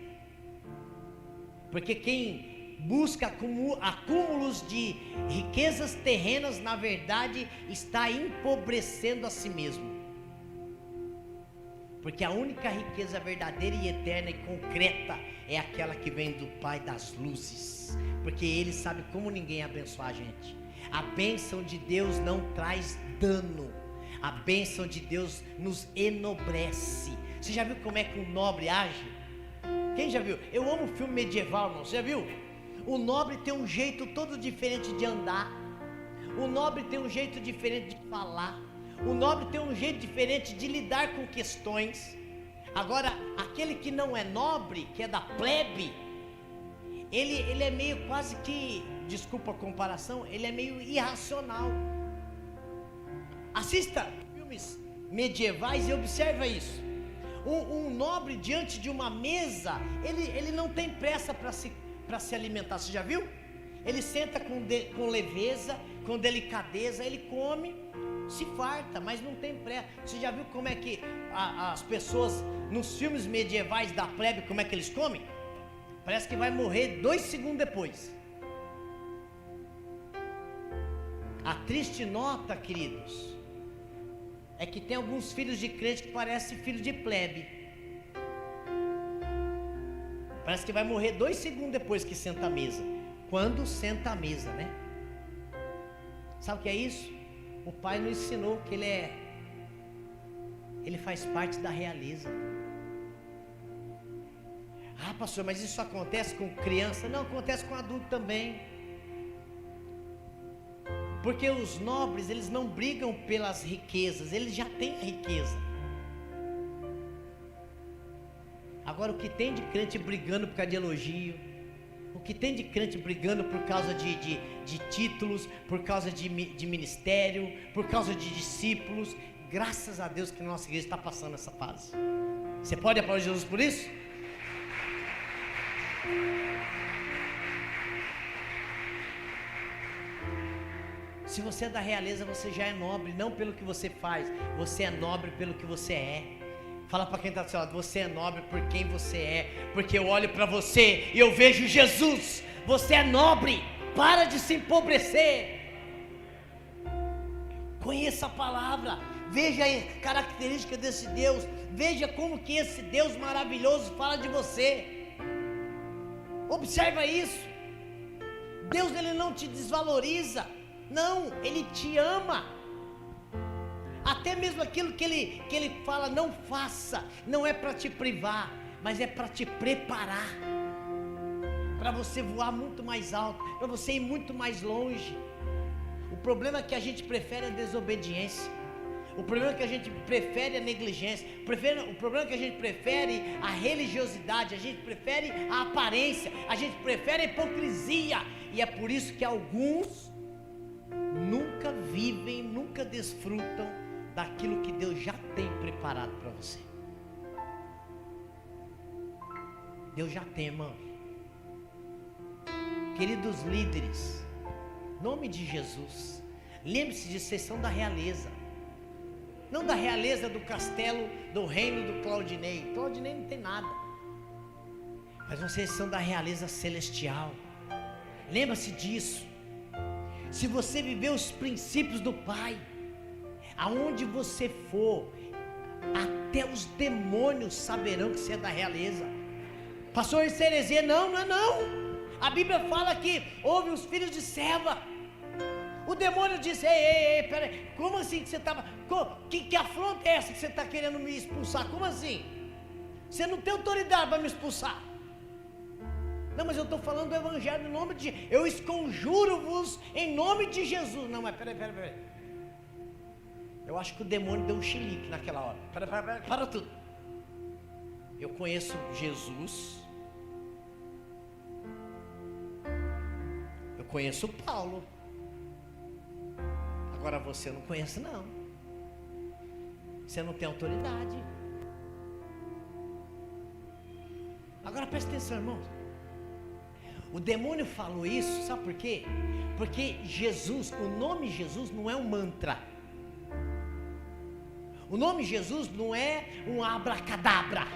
Porque quem busca acúmulos de riquezas terrenas, na verdade, está empobrecendo a si mesmo. Porque a única riqueza verdadeira e eterna e concreta é aquela que vem do Pai das luzes. Porque Ele sabe como ninguém abençoar a gente. A bênção de Deus não traz dano. A bênção de Deus nos enobrece. Você já viu como é que um nobre age? Quem já viu? Eu amo filme medieval, irmão. Você já viu? O nobre tem um jeito todo diferente de andar. O nobre tem um jeito diferente de falar. O nobre tem um jeito diferente de lidar com questões. Agora, aquele que não é nobre, que é da plebe, ele é meio quase que, desculpa a comparação, ele é meio irracional. Assista filmes medievais e observa isso. Um nobre diante de uma mesa, ele não tem pressa para se alimentar. Você já viu? Ele senta com leveza, com delicadeza, ele come, se farta, mas não tem pressa. Você já viu como é que as pessoas nos filmes medievais da plebe, como é que eles comem? Parece que vai morrer 2 segundos depois. A triste nota, queridos, é que tem alguns filhos de crente que parecem filhos de plebe. Parece que vai morrer 2 segundos depois que senta à mesa. Quando senta à mesa, né? Sabe o que é isso? O pai nos ensinou que ele faz parte da realeza. Ah, pastor, mas isso acontece com criança? Não, acontece com adulto também. Porque os nobres, eles não brigam pelas riquezas, eles já têm a riqueza. Agora, o que tem de crente brigando por causa de elogio, o que tem de crente brigando por causa de títulos, por causa de ministério, por causa de discípulos, graças a Deus que a nossa igreja está passando essa fase. Você pode aplaudir Jesus por isso? Se você é da realeza, você já é nobre, não pelo que você faz, você é nobre pelo que você é. Fala para quem está do seu lado, você é nobre por quem você é, porque eu olho para você e eu vejo Jesus. Você é nobre, para de se empobrecer. Conheça a palavra, veja a característica desse Deus, veja como que esse Deus maravilhoso fala de você. Observa isso. Deus, ele não te desvaloriza, não, ele te ama. Até mesmo aquilo que ele fala, não faça, não é para te privar, mas é para te preparar, para você voar muito mais alto, para você ir muito mais longe. O problema é que a gente prefere a desobediência, o problema é que a gente prefere a negligência, o problema é que a gente prefere a religiosidade, a gente prefere a aparência, a gente prefere a hipocrisia, e é por isso que alguns nunca vivem, nunca desfrutam daquilo que Deus já tem preparado para você. Deus já tem, irmão. Queridos líderes, em nome de Jesus, lembre-se de vocês são da realeza, não da realeza do castelo, do reino do Claudinei. Claudinei não tem nada, mas vocês são da realeza celestial. Lembra-se disso. Se você viver os princípios do Pai, aonde você for, até os demônios saberão que você é da realeza. Pastor, isso é heresia? Não. A Bíblia fala que houve os filhos de Seva. O demônio disse: ei, peraí, como assim que você estava? Que afronta é essa que você está querendo me expulsar? Como assim? Você não tem autoridade para me expulsar. Não, mas eu estou falando do evangelho em nome de Jesus. Eu esconjuro-vos em nome de Jesus. Não, mas peraí. Eu acho que o demônio deu um chilique naquela hora. Para tudo. Eu conheço Jesus. Eu conheço Paulo. Agora você eu não conheço não. Você não tem autoridade. Agora presta atenção, irmão. O demônio falou isso, sabe por quê? Porque Jesus, o nome Jesus não é um mantra. O nome Jesus não é um abracadabra.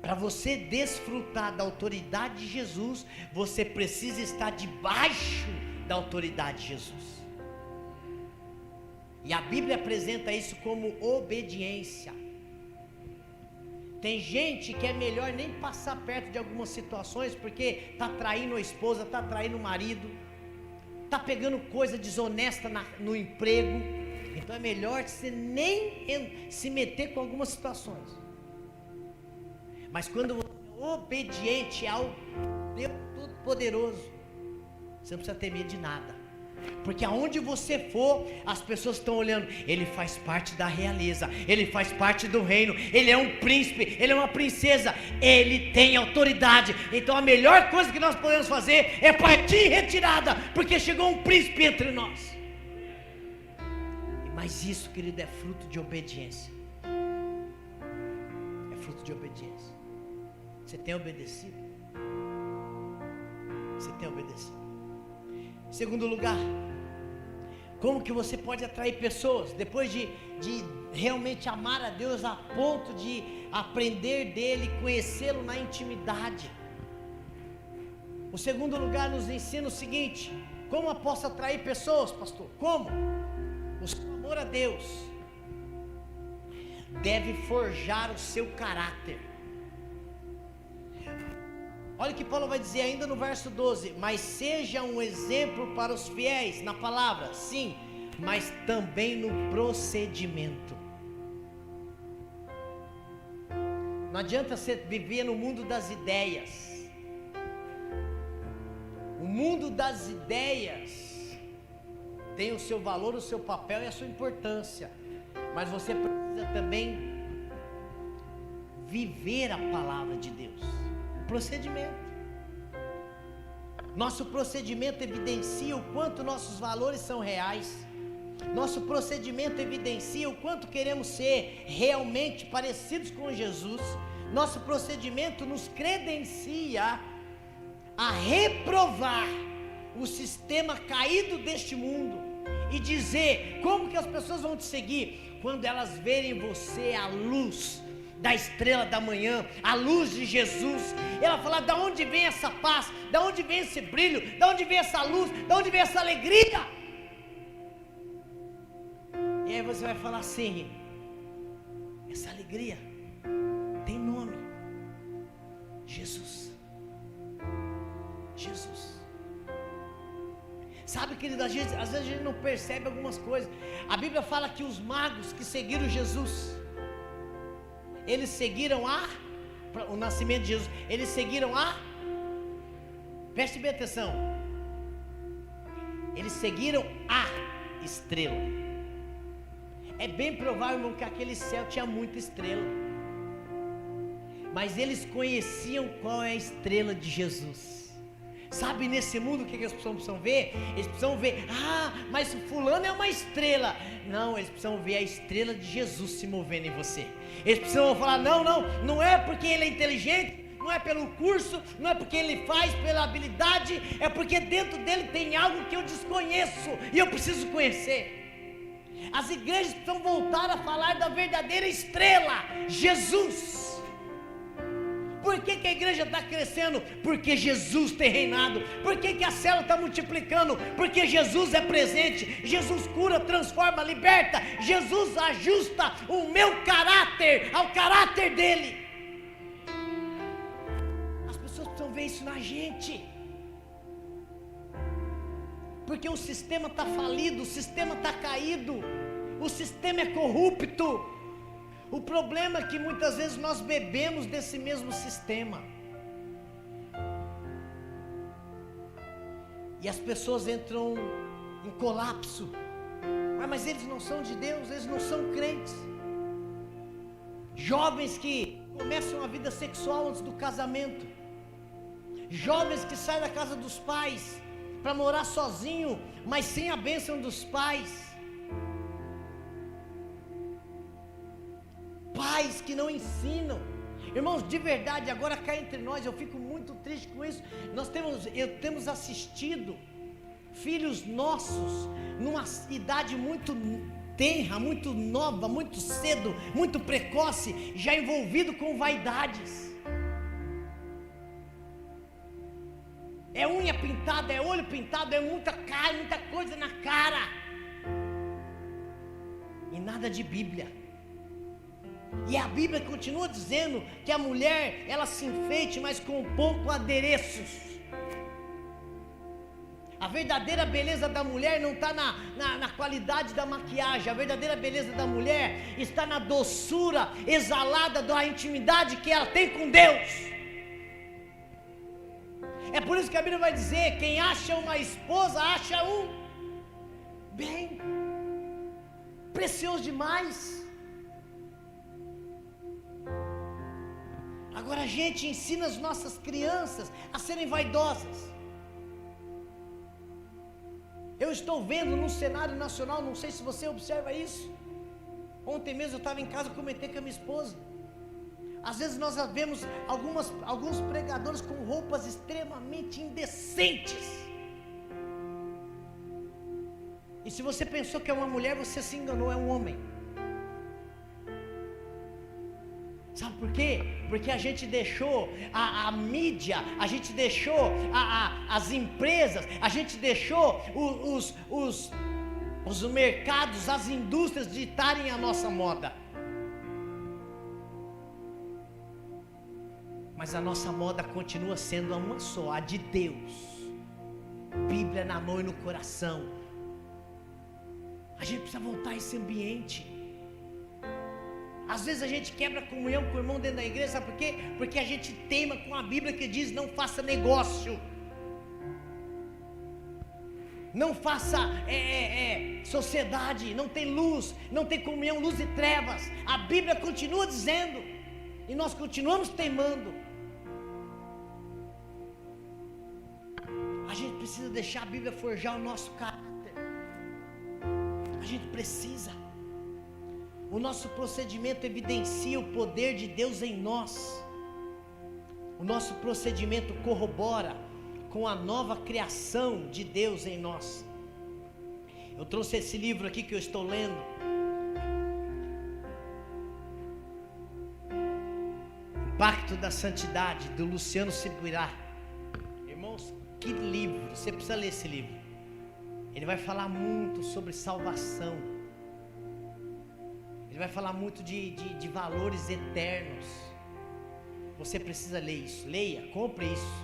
Para você desfrutar da autoridade de Jesus, você precisa estar debaixo da autoridade de Jesus. E a Bíblia apresenta isso como obediência. Tem gente que é melhor nem passar perto de algumas situações, porque está traindo a esposa, está traindo o marido, está pegando coisa desonesta no emprego. Então é melhor você nem se meter com algumas situações. Mas quando você é obediente ao Deus Todo-Poderoso, você não precisa ter medo de nada. Porque aonde você for, as pessoas estão olhando. Ele faz parte da realeza, ele faz parte do reino, ele é um príncipe, ele é uma princesa, ele tem autoridade. Então a melhor coisa que nós podemos fazer é partir em retirada, porque chegou um príncipe entre nós. Mas isso, querido, é fruto de obediência. É fruto de obediência. Você tem obedecido? Você tem obedecido? Segundo lugar, como que você pode atrair pessoas depois de realmente amar a Deus a ponto de aprender dele, conhecê-lo na intimidade? O segundo lugar nos ensina o seguinte: como eu posso atrair pessoas, pastor? Como? O seu amor a Deus deve forjar o seu caráter. Olha o que Paulo vai dizer ainda no verso 12: mas seja um exemplo para os fiéis na palavra, sim, mas também no procedimento. Não adianta você viver no mundo das ideias. O mundo das ideias tem o seu valor, o seu papel e a sua importância, mas você precisa também viver a palavra de Deus. Procedimento. Nosso procedimento evidencia o quanto nossos valores são reais. Nosso procedimento evidencia o quanto queremos ser realmente parecidos com Jesus. Nosso procedimento nos credencia a reprovar o sistema caído deste mundo e dizer como que as pessoas vão te seguir quando elas verem em você a luz da estrela da manhã, a luz de Jesus. Ela fala: da onde vem essa paz? Da onde vem esse brilho? Da onde vem essa luz? Da onde vem essa alegria? E aí você vai falar assim: essa alegria tem nome, Jesus. Jesus. Sabe, querido, às vezes a gente não percebe algumas coisas. A Bíblia fala que os magos que seguiram Jesus, eles seguiram o nascimento de Jesus, eles seguiram preste bem atenção, eles seguiram a estrela. É bem provável, irmão, que aquele céu tinha muita estrela, mas eles conheciam qual é a estrela de Jesus. Sabe, nesse mundo o que as pessoas precisam ver? Eles precisam ver: mas fulano é uma estrela. Não, eles precisam ver a estrela de Jesus se movendo em você. Eles precisam falar: não é porque ele é inteligente, não é pelo curso, não é porque ele faz pela habilidade, é porque dentro dele tem algo que eu desconheço e eu preciso conhecer. As igrejas precisam voltar a falar da verdadeira estrela, Jesus. Por que a igreja está crescendo? Porque Jesus tem reinado. Por que a célula está multiplicando? Porque Jesus é presente. Jesus cura, transforma, liberta. Jesus ajusta o meu caráter ao caráter dele. As pessoas precisam ver isso na gente, porque o sistema está falido, o sistema está caído, o sistema é corrupto. O problema é que muitas vezes nós bebemos desse mesmo sistema. E as pessoas entram em colapso. Mas eles não são de Deus, eles não são crentes. Jovens que começam a vida sexual antes do casamento. Jovens que saem da casa dos pais para morar sozinho, mas sem a bênção dos pais. Pais que não ensinam. Irmãos, de verdade, agora cá entre nós, eu fico muito triste com isso. Nós temos assistido filhos nossos numa idade muito tenra, muito nova, muito cedo, muito precoce, já envolvido com vaidades. É unha pintada, é olho pintado, é muita cara, muita coisa na cara. E nada de Bíblia. E a Bíblia continua dizendo que a mulher, ela se enfeite, mas com pouco adereços. A verdadeira beleza da mulher não está na qualidade da maquiagem. A verdadeira beleza da mulher está na doçura exalada da intimidade que ela tem com Deus. É por isso que a Bíblia vai dizer: quem acha uma esposa, acha um bem precioso demais. Agora a gente ensina as nossas crianças a serem vaidosas. Eu estou vendo no cenário nacional, não sei se você observa isso. Ontem mesmo eu estava em casa, comentei com a minha esposa. Às vezes nós vemos alguns pregadores com roupas extremamente indecentes. E se você pensou que é uma mulher, você se enganou, é um homem. Sabe por quê? Porque a gente deixou a mídia, a gente deixou as empresas, a gente deixou os mercados, as indústrias ditarem a nossa moda. Mas a nossa moda continua sendo uma só, a de Deus. Bíblia na mão e no coração. A gente precisa voltar a esse ambiente. Às vezes a gente quebra a comunhão com o irmão dentro da igreja, sabe por quê? Porque a gente teima com a Bíblia que diz: não faça negócio, não faça sociedade, não tem luz, não tem comunhão, luz e trevas. A Bíblia continua dizendo, e nós continuamos teimando. A gente precisa deixar a Bíblia forjar o nosso caráter. A gente precisa. O nosso procedimento evidencia o poder de Deus em nós. O nosso procedimento corrobora com a nova criação de Deus em nós. Eu trouxe esse livro aqui que eu estou lendo. Impacto da Santidade, do Luciano Subirá. Irmãos, que livro! Você precisa ler esse livro. Ele vai falar muito sobre salvação. Ele vai falar muito de valores eternos. Você precisa ler isso. Leia, compre isso.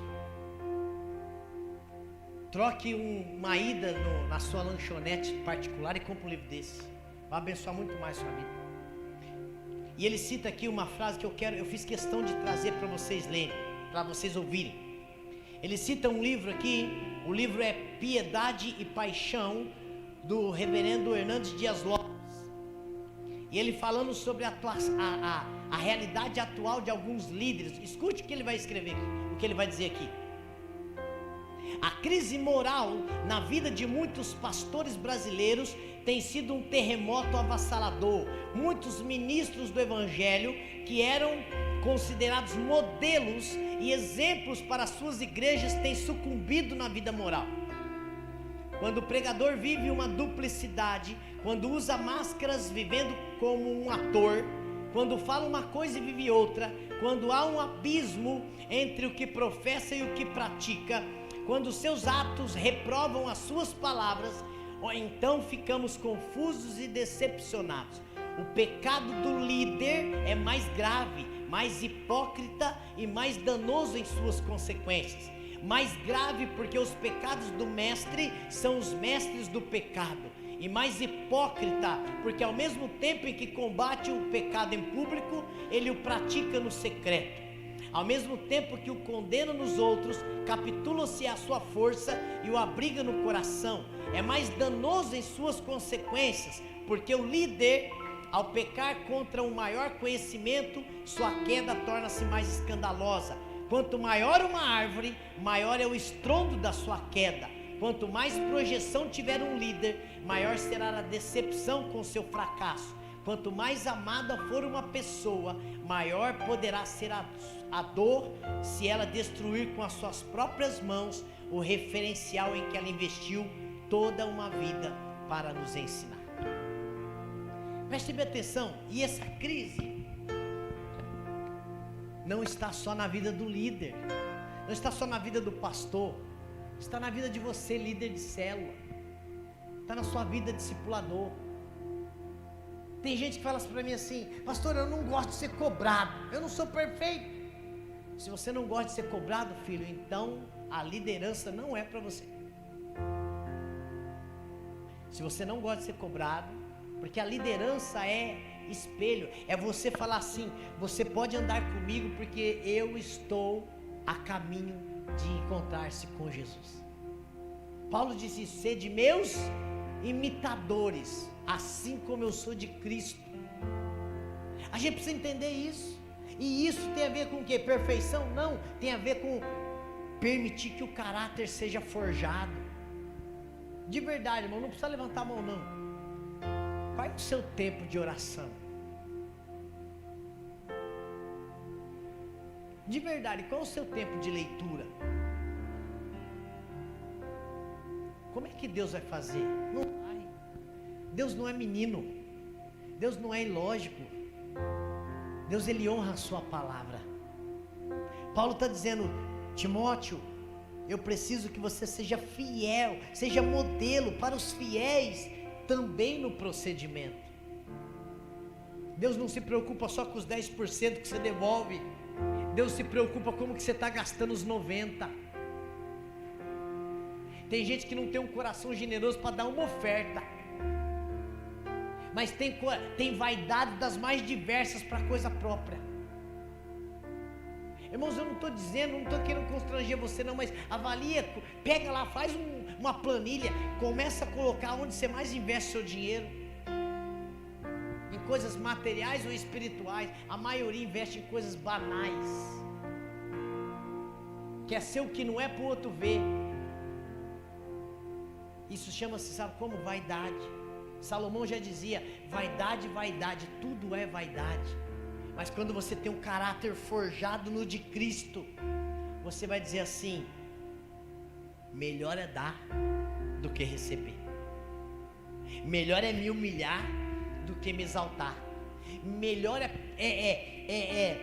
Troque uma ida na sua lanchonete particular e compre um livro desse. Vai abençoar muito mais a sua vida. E ele cita aqui uma frase que eu fiz questão de trazer para vocês lerem, para vocês ouvirem. Ele cita um livro aqui. O livro é Piedade e Paixão, do reverendo Hernandes Dias Lopes. E ele falando sobre a realidade atual de alguns líderes. Escute o que ele vai escrever, o que ele vai dizer aqui. A crise moral na vida de muitos pastores brasileiros tem sido um terremoto avassalador. Muitos ministros do evangelho, que eram considerados modelos e exemplos para suas igrejas, têm sucumbido na vida moral. Quando o pregador vive uma duplicidade, quando usa máscaras vivendo como um ator, quando fala uma coisa e vive outra, quando há um abismo entre o que professa e o que pratica, quando seus atos reprovam as suas palavras, então ficamos confusos e decepcionados. O pecado do líder é mais grave, mais hipócrita e mais danoso em suas consequências. Mais grave porque os pecados do mestre são os mestres do pecado, e mais hipócrita porque ao mesmo tempo em que combate o pecado em público, ele o pratica no secreto. Ao mesmo tempo que o condena nos outros, capitula-se à sua força e o abriga no coração. É mais danoso em suas consequências, porque o líder, ao pecar contra um maior conhecimento, sua queda torna-se mais escandalosa. Quanto maior uma árvore, maior é o estrondo da sua queda. Quanto mais projeção tiver um líder, maior será a decepção com seu fracasso. Quanto mais amada for uma pessoa, maior poderá ser a dor se ela destruir com as suas próprias mãos o referencial em que ela investiu toda uma vida para nos ensinar. Preste bem atenção, e essa crise não está só na vida do líder, não está só na vida do pastor, está na vida de você, líder de célula, está na sua vida, discipulador. Tem gente que fala assim para mim assim: pastor, eu não gosto de ser cobrado, eu não sou perfeito. Se você não gosta de ser cobrado, filho, então a liderança não é para você. Se você não gosta de ser cobrado, porque a liderança é espelho, é você falar assim: você pode andar comigo porque eu estou a caminho de encontrar-se com Jesus. Paulo disse: sede meus imitadores, assim como eu sou de Cristo. A gente precisa entender isso. E isso tem a ver com o quê? Perfeição? Não, tem a ver com permitir que o caráter seja forjado. De verdade, irmão, não precisa levantar a mão não. Qual é o seu tempo de oração? De verdade, qual é o seu tempo de leitura? Como é que Deus vai fazer? Não vai. Deus não é menino. Deus não é ilógico. Deus, Ele honra a sua palavra. Paulo está dizendo: Timóteo, eu preciso que você seja fiel, seja modelo para os fiéis também no procedimento. Deus não se preocupa só com os 10% que você devolve. Deus se preocupa como que você está gastando os 90%. Tem gente que não tem um coração generoso para dar uma oferta, mas tem vaidade das mais diversas para coisa própria. Irmãos, eu não estou dizendo, não estou querendo constranger você não, mas avalia, pega lá, faz uma planilha, começa a colocar onde você mais investe seu dinheiro, em coisas materiais ou espirituais. A maioria investe em coisas banais, quer ser o que não é para o outro ver. Isso chama-se, sabe como? Vaidade. Salomão já dizia: vaidade, vaidade, tudo é vaidade. Mas quando você tem um caráter forjado no de Cristo, você vai dizer assim: melhor é dar do que receber, melhor é me humilhar do que me exaltar, melhor é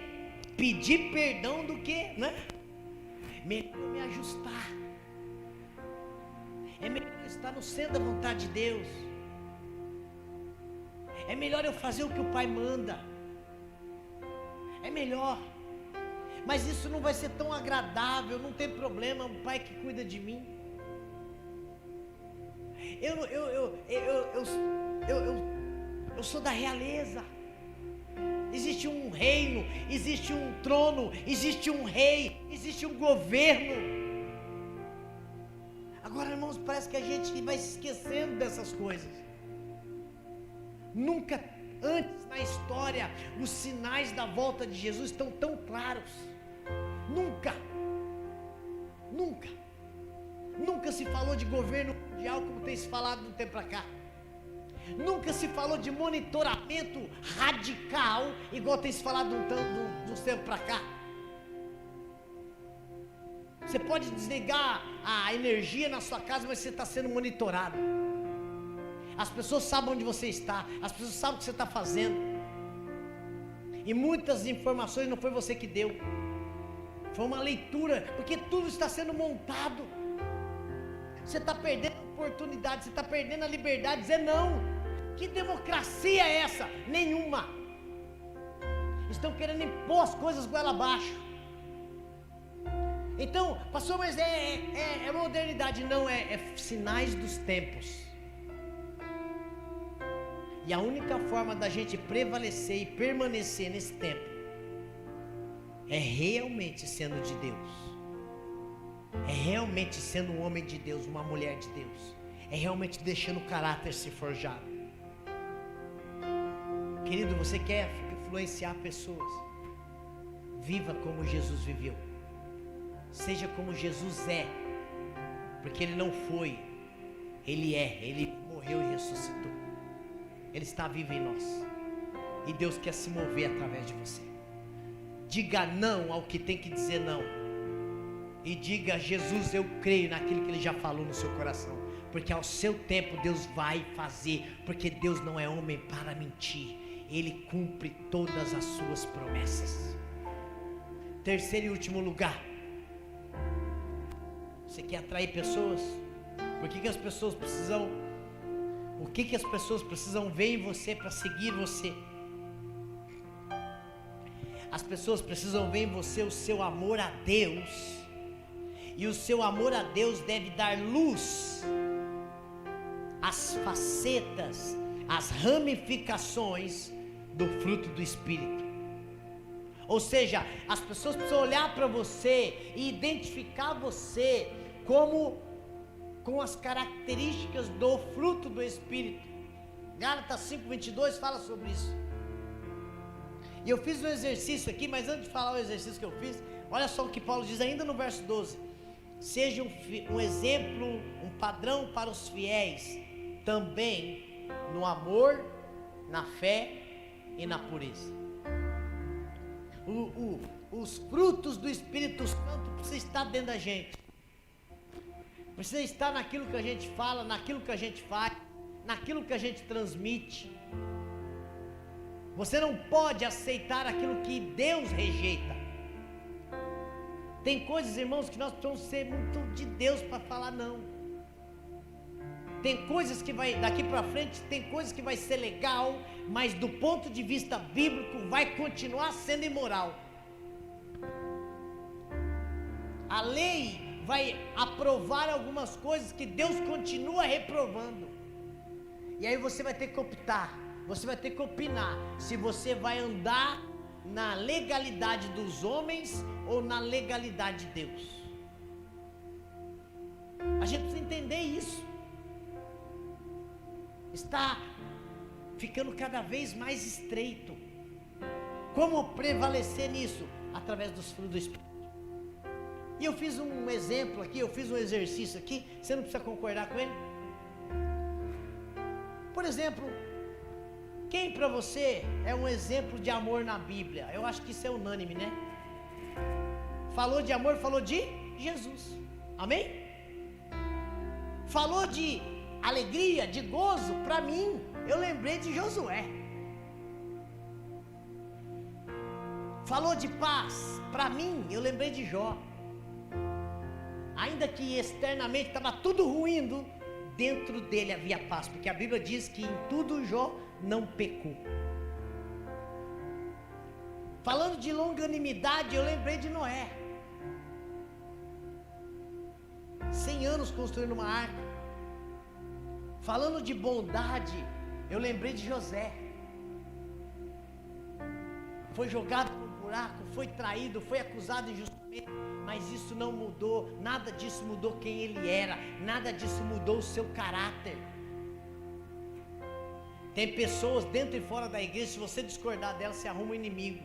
pedir perdão do que, né? Melhor me ajustar, é melhor estar no centro da vontade de Deus, é melhor eu fazer o que o Pai manda, é melhor. Mas isso não vai ser tão agradável, não tem problema, o Pai que cuida de mim. Eu sou da realeza. Existe um reino, existe um trono, existe um rei, existe um governo. Agora, irmãos, parece que a gente vai se esquecendo dessas coisas. Nunca antes na história os sinais da volta de Jesus estão tão claros. Nunca se falou de governo mundial como tem se falado de um tempo para cá. Nunca se falou de monitoramento radical igual tem se falado de um tempo para cá. Você pode desligar a energia na sua casa, mas você está sendo monitorado. As pessoas sabem onde você está, as pessoas sabem o que você está fazendo. E muitas informações não foi você que deu, foi uma leitura, porque tudo está sendo montado. Você está perdendo a oportunidade, você está perdendo a liberdade de dizer não. Que democracia é essa? Nenhuma. Estão querendo impor as coisas goela abaixo. Então, pastor, mas é modernidade. Não, é sinais dos tempos. E a única forma da gente prevalecer e permanecer nesse tempo é realmente sendo de Deus, é realmente sendo um homem de Deus, uma mulher de Deus, é realmente deixando o caráter se forjar. Querido, você quer influenciar pessoas? Viva como Jesus viveu, seja como Jesus é, Porque Ele não foi, Ele morreu e ressuscitou. Ele está vivo em nós. E Deus quer se mover através de você. Diga não ao que tem que dizer não. E diga: Jesus, eu creio naquilo que Ele já falou no seu coração. Porque ao seu tempo Deus vai fazer. Porque Deus não é homem para mentir. Ele cumpre todas as suas promessas. Terceiro e último lugar. Você quer atrair pessoas? Por que as pessoas precisam? O que as pessoas precisam ver em você para seguir você? As pessoas precisam ver em você o seu amor a Deus. E o seu amor a Deus deve dar luz às facetas, às ramificações do fruto do Espírito. Ou seja, as pessoas precisam olhar para você e identificar você com as características do fruto do Espírito. Gálatas 5:22 fala sobre isso. E eu fiz um exercício aqui, mas antes de falar o exercício que eu fiz, olha só o que Paulo diz ainda no verso 12: seja um exemplo, um padrão para os fiéis, também no amor, na fé e na pureza. Os frutos do Espírito Santo precisam estar dentro da gente. Precisa estar naquilo que a gente fala, naquilo que a gente faz, naquilo que a gente transmite. Você não pode aceitar aquilo que Deus rejeita. Tem coisas, irmãos, que nós precisamos ser muito de Deus para falar não. Tem coisas que daqui para frente, tem coisas que vai ser legal, mas do ponto de vista bíblico vai continuar sendo imoral. A lei vai aprovar algumas coisas que Deus continua reprovando. E aí você vai ter que optar, você vai ter que opinar se você vai andar na legalidade dos homens ou na legalidade de Deus. A gente precisa entender isso. Está ficando cada vez mais estreito. Como prevalecer nisso? Através dos frutos do Espírito. E eu fiz um exemplo aqui, eu fiz um exercício aqui, você não precisa concordar com ele. Por exemplo, quem para você é um exemplo de amor na Bíblia? Eu acho que isso é unânime, né? Falou de amor, falou de Jesus. Amém? Falou de alegria, de gozo, para mim, eu lembrei de Josué. Falou de paz, para mim, eu lembrei de Jó. Ainda que externamente estava tudo ruindo, dentro dele havia paz, porque a Bíblia diz que em tudo Jó não pecou. Falando de longanimidade, eu lembrei de Noé. 100 anos construindo uma arca. Falando de bondade, eu lembrei de José. Foi jogado no buraco, foi traído, foi acusado injustamente, mas isso não mudou, nada disso mudou quem ele era, nada disso mudou o seu caráter. Tem pessoas dentro e fora da igreja, se você discordar dela, você arruma um inimigo.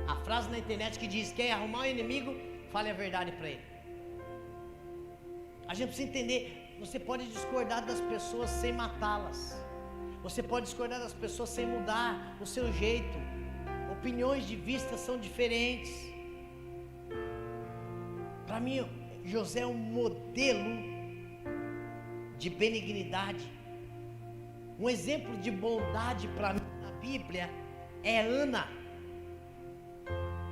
A frase na internet que diz: quem arrumar um inimigo, fale a verdade para ele. A gente precisa entender. Você pode discordar das pessoas sem matá-las. Você pode discordar das pessoas sem mudar o seu jeito. Opiniões de vista são diferentes. Para mim, José é um modelo de benignidade. Um exemplo de bondade para mim na Bíblia é Ana.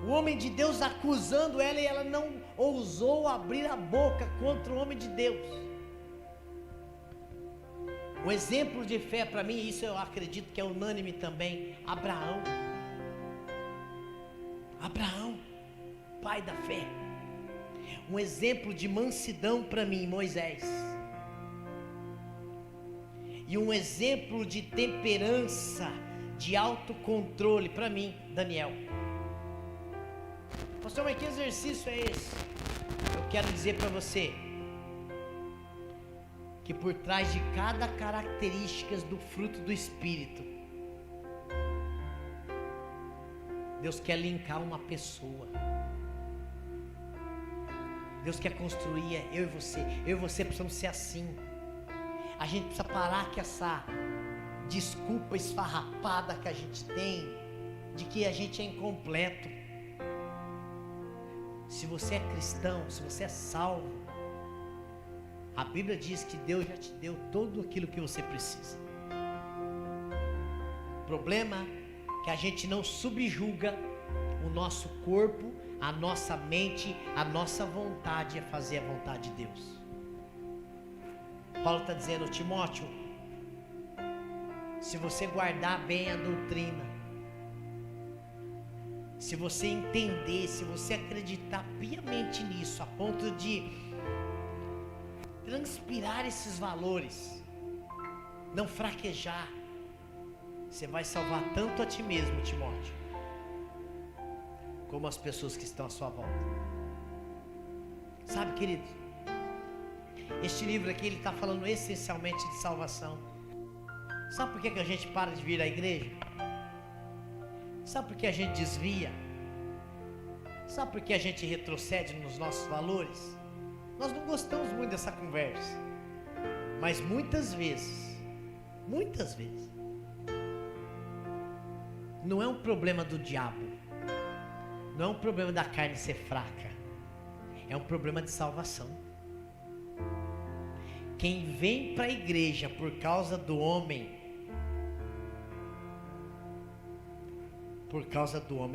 O homem de Deus acusando ela e ela não ousou abrir a boca contra o homem de Deus. Um exemplo de fé para mim, isso eu acredito que é unânime também, Abraão. Abraão, pai da fé. Um exemplo de mansidão para mim, Moisés. E um exemplo de temperança, de autocontrole para mim, Daniel. Pastor, mas que exercício é esse? Eu quero dizer para você que por trás de cada característica do fruto do Espírito, Deus quer linkar uma pessoa. Deus quer construir eu e você. Eu e você precisamos ser assim. A gente precisa parar com essa desculpa esfarrapada que a gente tem de que a gente é incompleto. Se você é cristão, se você é salvo, a Bíblia diz que Deus já te deu tudo aquilo que você precisa. O problema é que a gente não subjuga o nosso corpo, a nossa mente, a nossa vontade a fazer a vontade de Deus. Paulo está dizendo, Timóteo, se você guardar bem a doutrina, se você entender, se você acreditar piamente nisso, a ponto de transpirar esses valores, não fraquejar, você vai salvar tanto a ti mesmo, Timóteo, como as pessoas que estão à sua volta. Sabe, querido, este livro aqui, ele está falando essencialmente de salvação. Sabe por que a gente para de vir à igreja? Sabe por que a gente desvia? Sabe por que a gente retrocede nos nossos valores? Nós não gostamos muito dessa conversa, mas muitas vezes, não é um problema do diabo, não é um problema da carne ser fraca, é um problema de salvação. Quem vem para a igreja por causa do homem,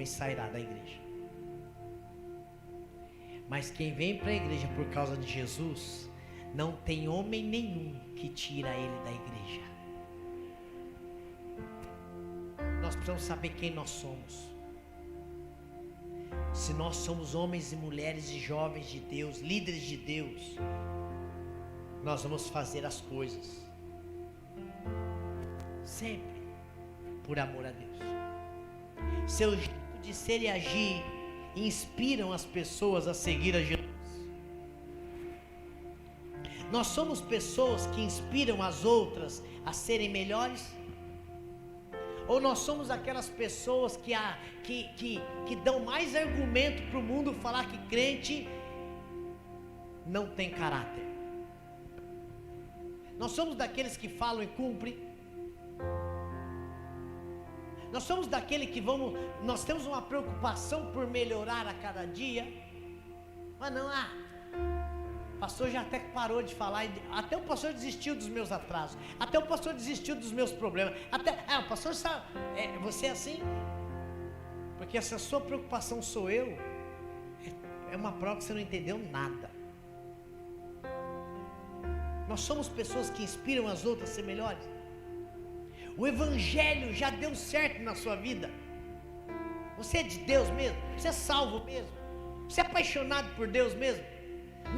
sairá da igreja. Mas quem vem para a igreja por causa de Jesus, não tem homem nenhum que tira ele da igreja. Nós precisamos saber quem nós somos. Se nós somos homens e mulheres e jovens de Deus, líderes de Deus, nós vamos fazer as coisas sempre por amor a Deus. Seu jeito de ser e agir inspiram as pessoas a seguir a Jesus. Nós somos pessoas que inspiram as outras a serem melhores? Ou nós somos aquelas pessoas que dão mais argumento para o mundo falar que crente não tem caráter? Nós somos daqueles que falam e cumprem? Nós somos daquele que nós temos uma preocupação por melhorar a cada dia? Mas não, o pastor já até parou de falar, até o pastor desistiu dos meus atrasos, até o pastor desistiu dos meus problemas, o pastor sabe, você é assim? Porque se a sua preocupação sou eu, é uma prova que você não entendeu nada. Nós somos pessoas que inspiram as outras a ser melhores. O evangelho já deu certo na sua vida. Você é de Deus mesmo? Você é salvo mesmo? Você é apaixonado por Deus mesmo?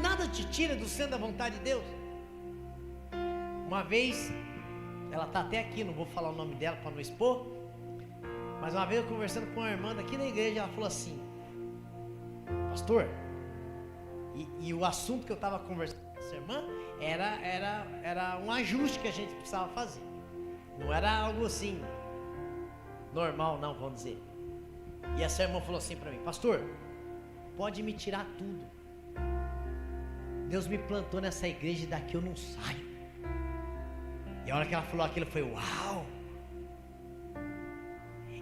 Nada te tira do centro da vontade de Deus? Uma vez, ela está até aqui, não vou falar o nome dela para não expor, mas uma vez eu conversando com uma irmã daqui da igreja, ela falou assim, pastor, e o assunto que eu estava conversando com essa irmã era um ajuste que a gente precisava fazer. Não era algo assim normal, não, vamos dizer. E essa irmã falou assim para mim, pastor, pode me tirar tudo, Deus me plantou nessa igreja e daqui eu não saio. E a hora que ela falou aquilo, foi uau,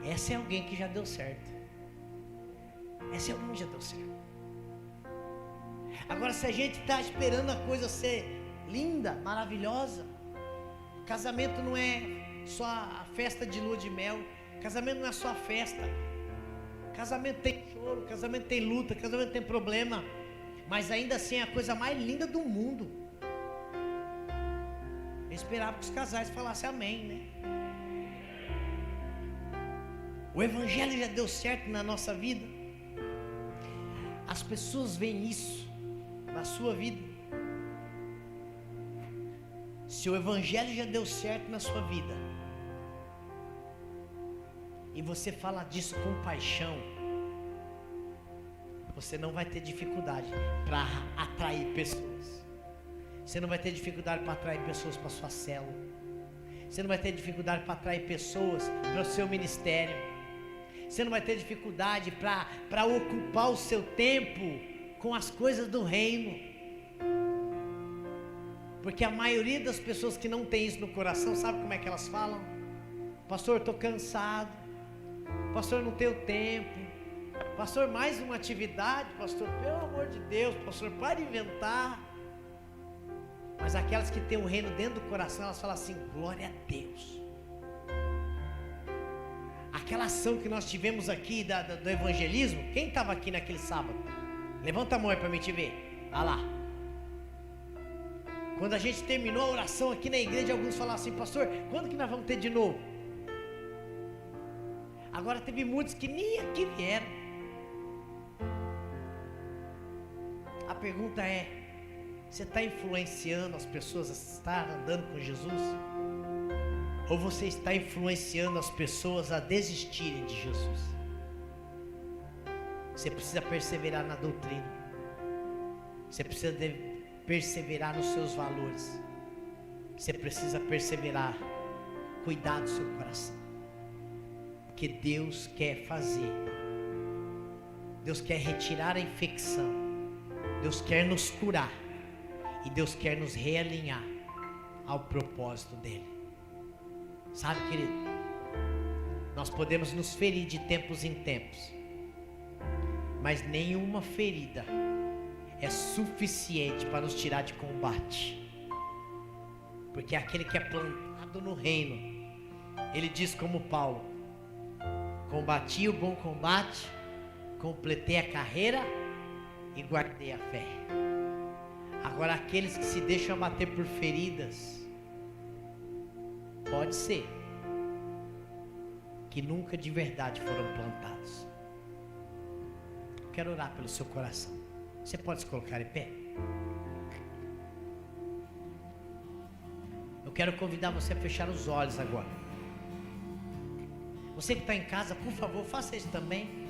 essa é alguém que já deu certo. Essa é alguém que já deu certo. Agora, se a gente está esperando a coisa ser linda, maravilhosa, casamento não é só a festa de lua de mel, casamento não é só a festa, casamento tem choro, casamento tem luta, casamento tem problema, mas ainda assim é a coisa mais linda do mundo. Eu esperava que os casais falassem amém, né? O evangelho já deu certo na nossa vida. As pessoas veem isso na sua vida. Se o evangelho já deu certo na sua vida e você fala disso com paixão, você não vai ter dificuldade para atrair pessoas. Você não vai ter dificuldade para atrair pessoas para a sua célula. Você não vai ter dificuldade para atrair pessoas para o seu ministério. Você não vai ter dificuldade para ocupar o seu tempo com as coisas do reino. Porque a maioria das pessoas que não tem isso no coração, sabe como é que elas falam? Pastor, estou cansado. Pastor, não tenho tempo. Pastor, mais uma atividade. Pastor, pelo amor de Deus. Pastor, para de inventar. Mas aquelas que têm o reino dentro do coração, elas falam assim: glória a Deus. Aquela ação que nós tivemos aqui do evangelismo. Quem estava aqui naquele sábado? Levanta a mão aí para mim te ver. Olha lá. Quando a gente terminou a oração aqui na igreja, alguns falaram assim: pastor, quando que nós vamos ter de novo? Agora teve muitos que nem aqui vieram. A pergunta é: você está influenciando as pessoas a estar andando com Jesus? Ou você está influenciando as pessoas a desistirem de Jesus? Você precisa perseverar na doutrina. Você precisa perseverar nos seus valores. Você precisa perseverar, cuidar do seu coração. Porque Deus quer fazer. Deus quer retirar a infecção. Deus quer nos curar. E Deus quer nos realinhar ao propósito dele. Sabe, querido? Nós podemos nos ferir de tempos em tempos, mas nenhuma ferida é suficiente para nos tirar de combate. Porque aquele que é plantado no reino, ele diz como Paulo: combati o bom combate, completei a carreira e guardei a fé. Agora aqueles que se deixam abater por feridas, pode ser que nunca de verdade foram plantados. Eu quero orar pelo seu coração. Você pode se colocar em pé? Eu quero convidar você a fechar os olhos agora. Você que está em casa, por favor, faça isso também.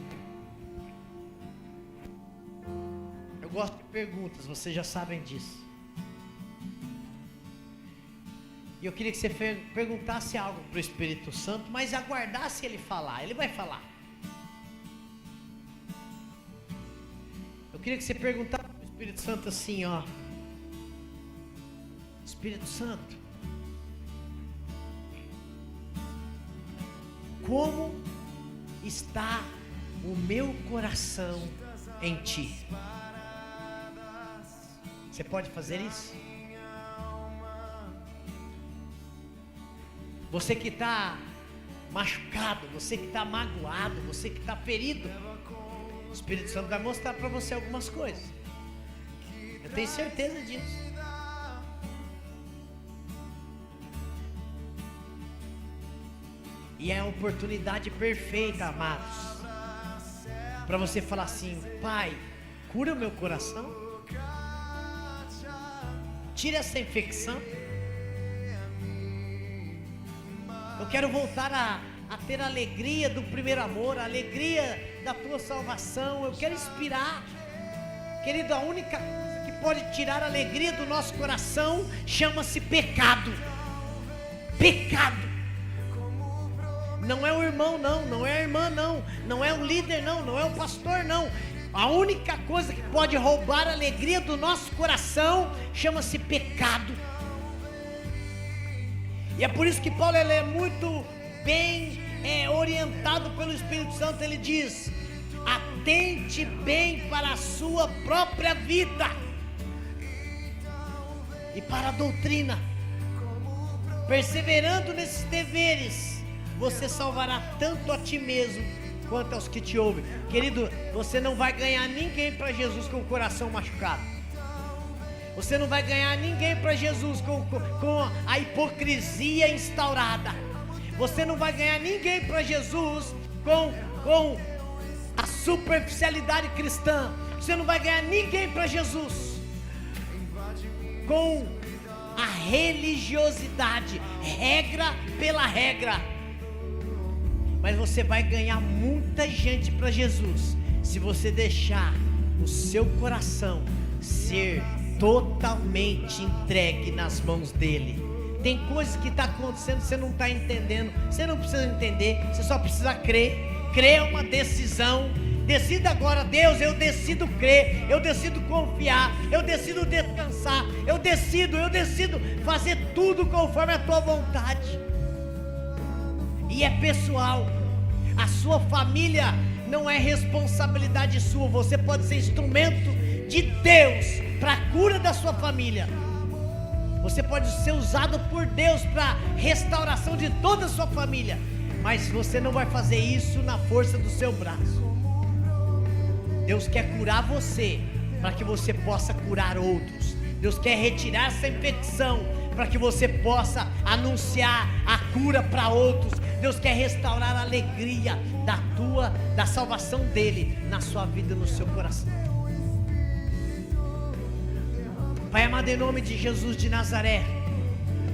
Eu gosto de perguntas, vocês já sabem disso. E eu queria que você perguntasse algo para o Espírito Santo, mas aguardasse ele falar. Ele vai falar. Eu queria que você perguntasse para o Espírito Santo assim, ó: Espírito Santo, como está o meu coração em Ti? Você pode fazer isso? Você que está machucado, você que está magoado, você que está ferido, o Espírito Santo vai mostrar para você algumas coisas. Eu tenho certeza disso. E é a oportunidade perfeita, amados, para você falar assim: Pai, cura o meu coração, tira essa infecção. Eu quero voltar a ter a alegria do primeiro amor, a alegria da tua salvação. Eu quero inspirar. Querido, a única coisa que pode tirar a alegria do nosso coração chama-se pecado. Pecado. Não é o irmão não, não é a irmã não, não é o líder não, não é o pastor não. A única coisa que pode roubar a alegria do nosso coração chama-se pecado. E é por isso que Paulo ele é muito bem orientado pelo Espírito Santo. Ele diz: atente bem para a sua própria vida e para a doutrina. Perseverando nesses deveres, você salvará tanto a ti mesmo quanto aos que te ouvem. Querido, você não vai ganhar ninguém para Jesus com o coração machucado. Você não vai ganhar ninguém para Jesus com a hipocrisia instaurada. Você não vai ganhar ninguém para Jesus com a superficialidade cristã. Você não vai ganhar ninguém para Jesus com a religiosidade, regra pela regra. Mas você vai ganhar muita gente para Jesus se você deixar o seu coração ser totalmente entregue nas mãos dele. Tem coisas que está acontecendo, você não está entendendo. Você não precisa entender, você só precisa crer. Crer é uma decisão, Decida agora: Deus, eu decido crer, eu decido confiar, eu decido descansar, eu decido fazer tudo conforme a tua vontade. E é pessoal. A sua família não é responsabilidade sua. Você pode ser instrumento de Deus para a cura da sua família. Você pode ser usado por Deus para restauração de toda a sua família. Mas você não vai fazer isso na força do seu braço. Deus quer curar você para que você possa curar outros. Deus quer retirar essa infecção para que você possa anunciar a cura para outros. Deus quer restaurar a alegria da salvação dele na sua vida e no seu coração. Pai amado, em nome de Jesus de Nazaré,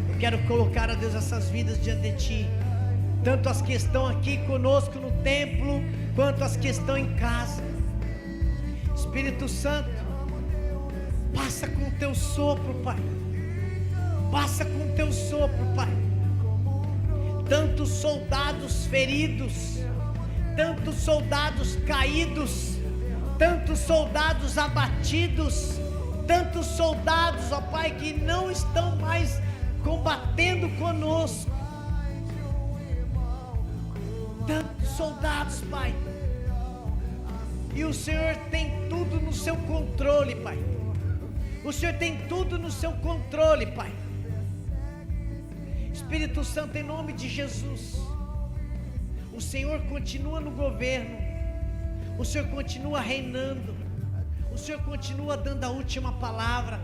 eu quero colocar, a Deus, essas vidas diante de ti, tanto as que estão aqui conosco no templo, quanto as que estão em casa. Espírito Santo, passa com o teu sopro, Pai. Passa com o teu sopro, Pai. Tantos soldados feridos, tantos soldados caídos, tantos soldados abatidos, tantos soldados, ó Pai, que não estão mais combatendo conosco. Tantos soldados, Pai. E o Senhor tem tudo no seu controle, Pai. O Senhor tem tudo no seu controle, Pai. Espírito Santo, em nome de Jesus, o Senhor continua no governo, o Senhor continua reinando, o Senhor continua dando a última palavra.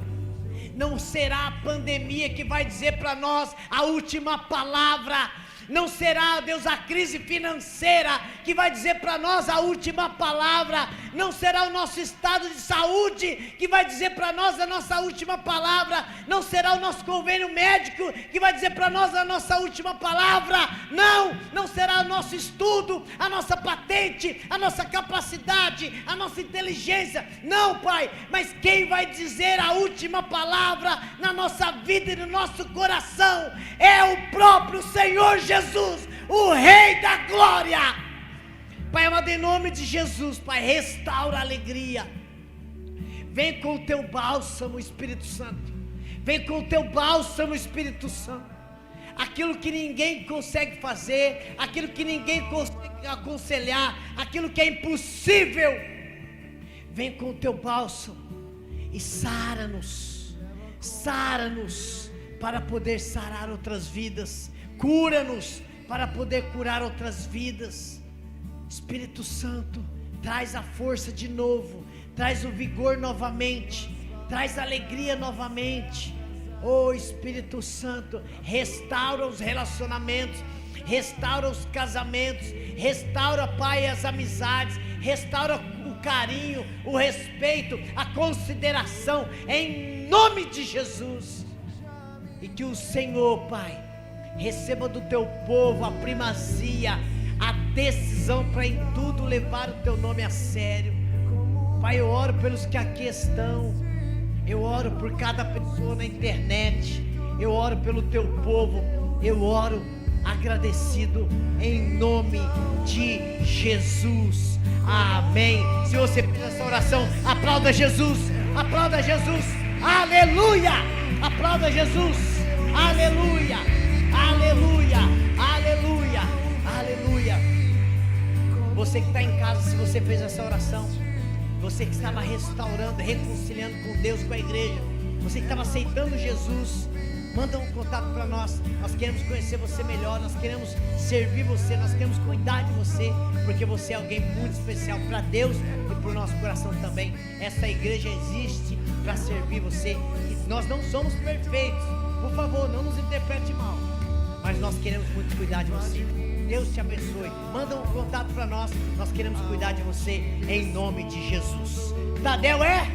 Não será a pandemia que vai dizer para nós a última palavra. Não será, Deus, a crise financeira que vai dizer para nós a última palavra. Não será o nosso estado de saúde que vai dizer para nós a nossa última palavra. Não será o nosso convênio médico que vai dizer para nós a nossa última palavra. Não será o nosso estudo, a nossa patente, a nossa capacidade, a nossa inteligência. Não, Pai, mas quem vai dizer a última palavra na nossa vida e no nosso coração é o próprio Senhor Jesus, o Rei da Glória. Pai amado, em nome de Jesus, Pai, restaura a alegria. Vem com o teu bálsamo, Espírito Santo. Vem com o teu bálsamo, Espírito Santo. Aquilo que ninguém consegue fazer, aquilo que ninguém consegue aconselhar, aquilo que é impossível, vem com o teu bálsamo e sara-nos para poder sarar outras vidas. Cura-nos para poder curar outras vidas. Espírito Santo, traz a força de novo, traz o vigor novamente, traz a alegria novamente. Oh Espírito Santo, restaura os relacionamentos, restaura os casamentos, restaura, Pai, as amizades, restaura o carinho, o respeito, a consideração, em nome de Jesus. E que o Senhor, Pai, receba do teu povo a primazia, a decisão para em tudo levar o teu nome a sério. Pai, eu oro pelos que aqui estão, eu oro por cada pessoa na internet, eu oro pelo teu povo, eu oro agradecido em nome de Jesus. Amém. Se você fez essa oração, aplauda Jesus, aplauda Jesus, aleluia, aplauda Jesus, aleluia, aleluia, aleluia, aleluia. Você que está em casa, se você fez essa oração, você que estava restaurando, reconciliando com Deus, com a igreja, você que estava aceitando Jesus, manda um contato para nós. Nós queremos conhecer você melhor, nós queremos servir você, nós queremos cuidar de você, porque você é alguém muito especial para Deus e para o nosso coração também. Essa igreja existe para servir você, e nós não somos perfeitos, por favor, não nos interprete mal, mas nós queremos muito cuidar de você. Deus te abençoe. Manda um contato para nós. Nós queremos cuidar de você em nome de Jesus. Tadeu é?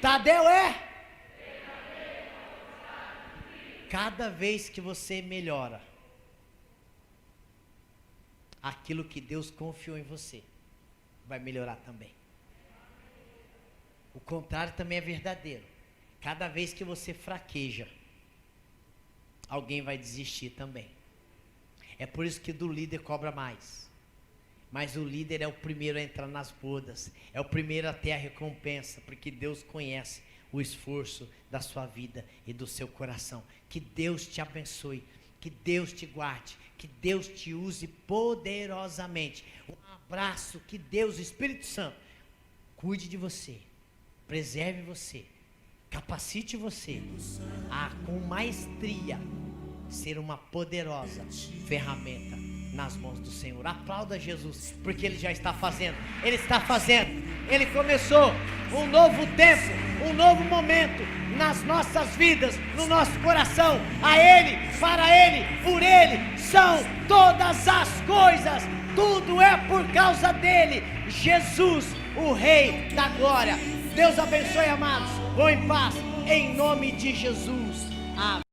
Tadeu é? Cada vez que você melhora aquilo que Deus confiou em você, vai melhorar também. O contrário também é verdadeiro. Cada vez que você fraqueja, alguém vai desistir também. É por isso que do líder cobra mais. Mas o líder é o primeiro a entrar nas bodas, é o primeiro a ter a recompensa, porque Deus conhece o esforço da sua vida e do seu coração. Que Deus te abençoe, que Deus te guarde, que Deus te use poderosamente. Um abraço, que Deus, Espírito Santo, cuide de você, preserve você, capacite você a, com maestria, ser uma poderosa ferramenta nas mãos do Senhor. Aplauda Jesus, porque Ele já está fazendo. Ele está fazendo. Ele começou um novo tempo, um novo momento nas nossas vidas, no nosso coração. A Ele, para Ele, por Ele são todas as coisas. Tudo é por causa dEle. Jesus, o Rei da Glória. Deus abençoe, amados. Vão em paz, em nome de Jesus. Amém.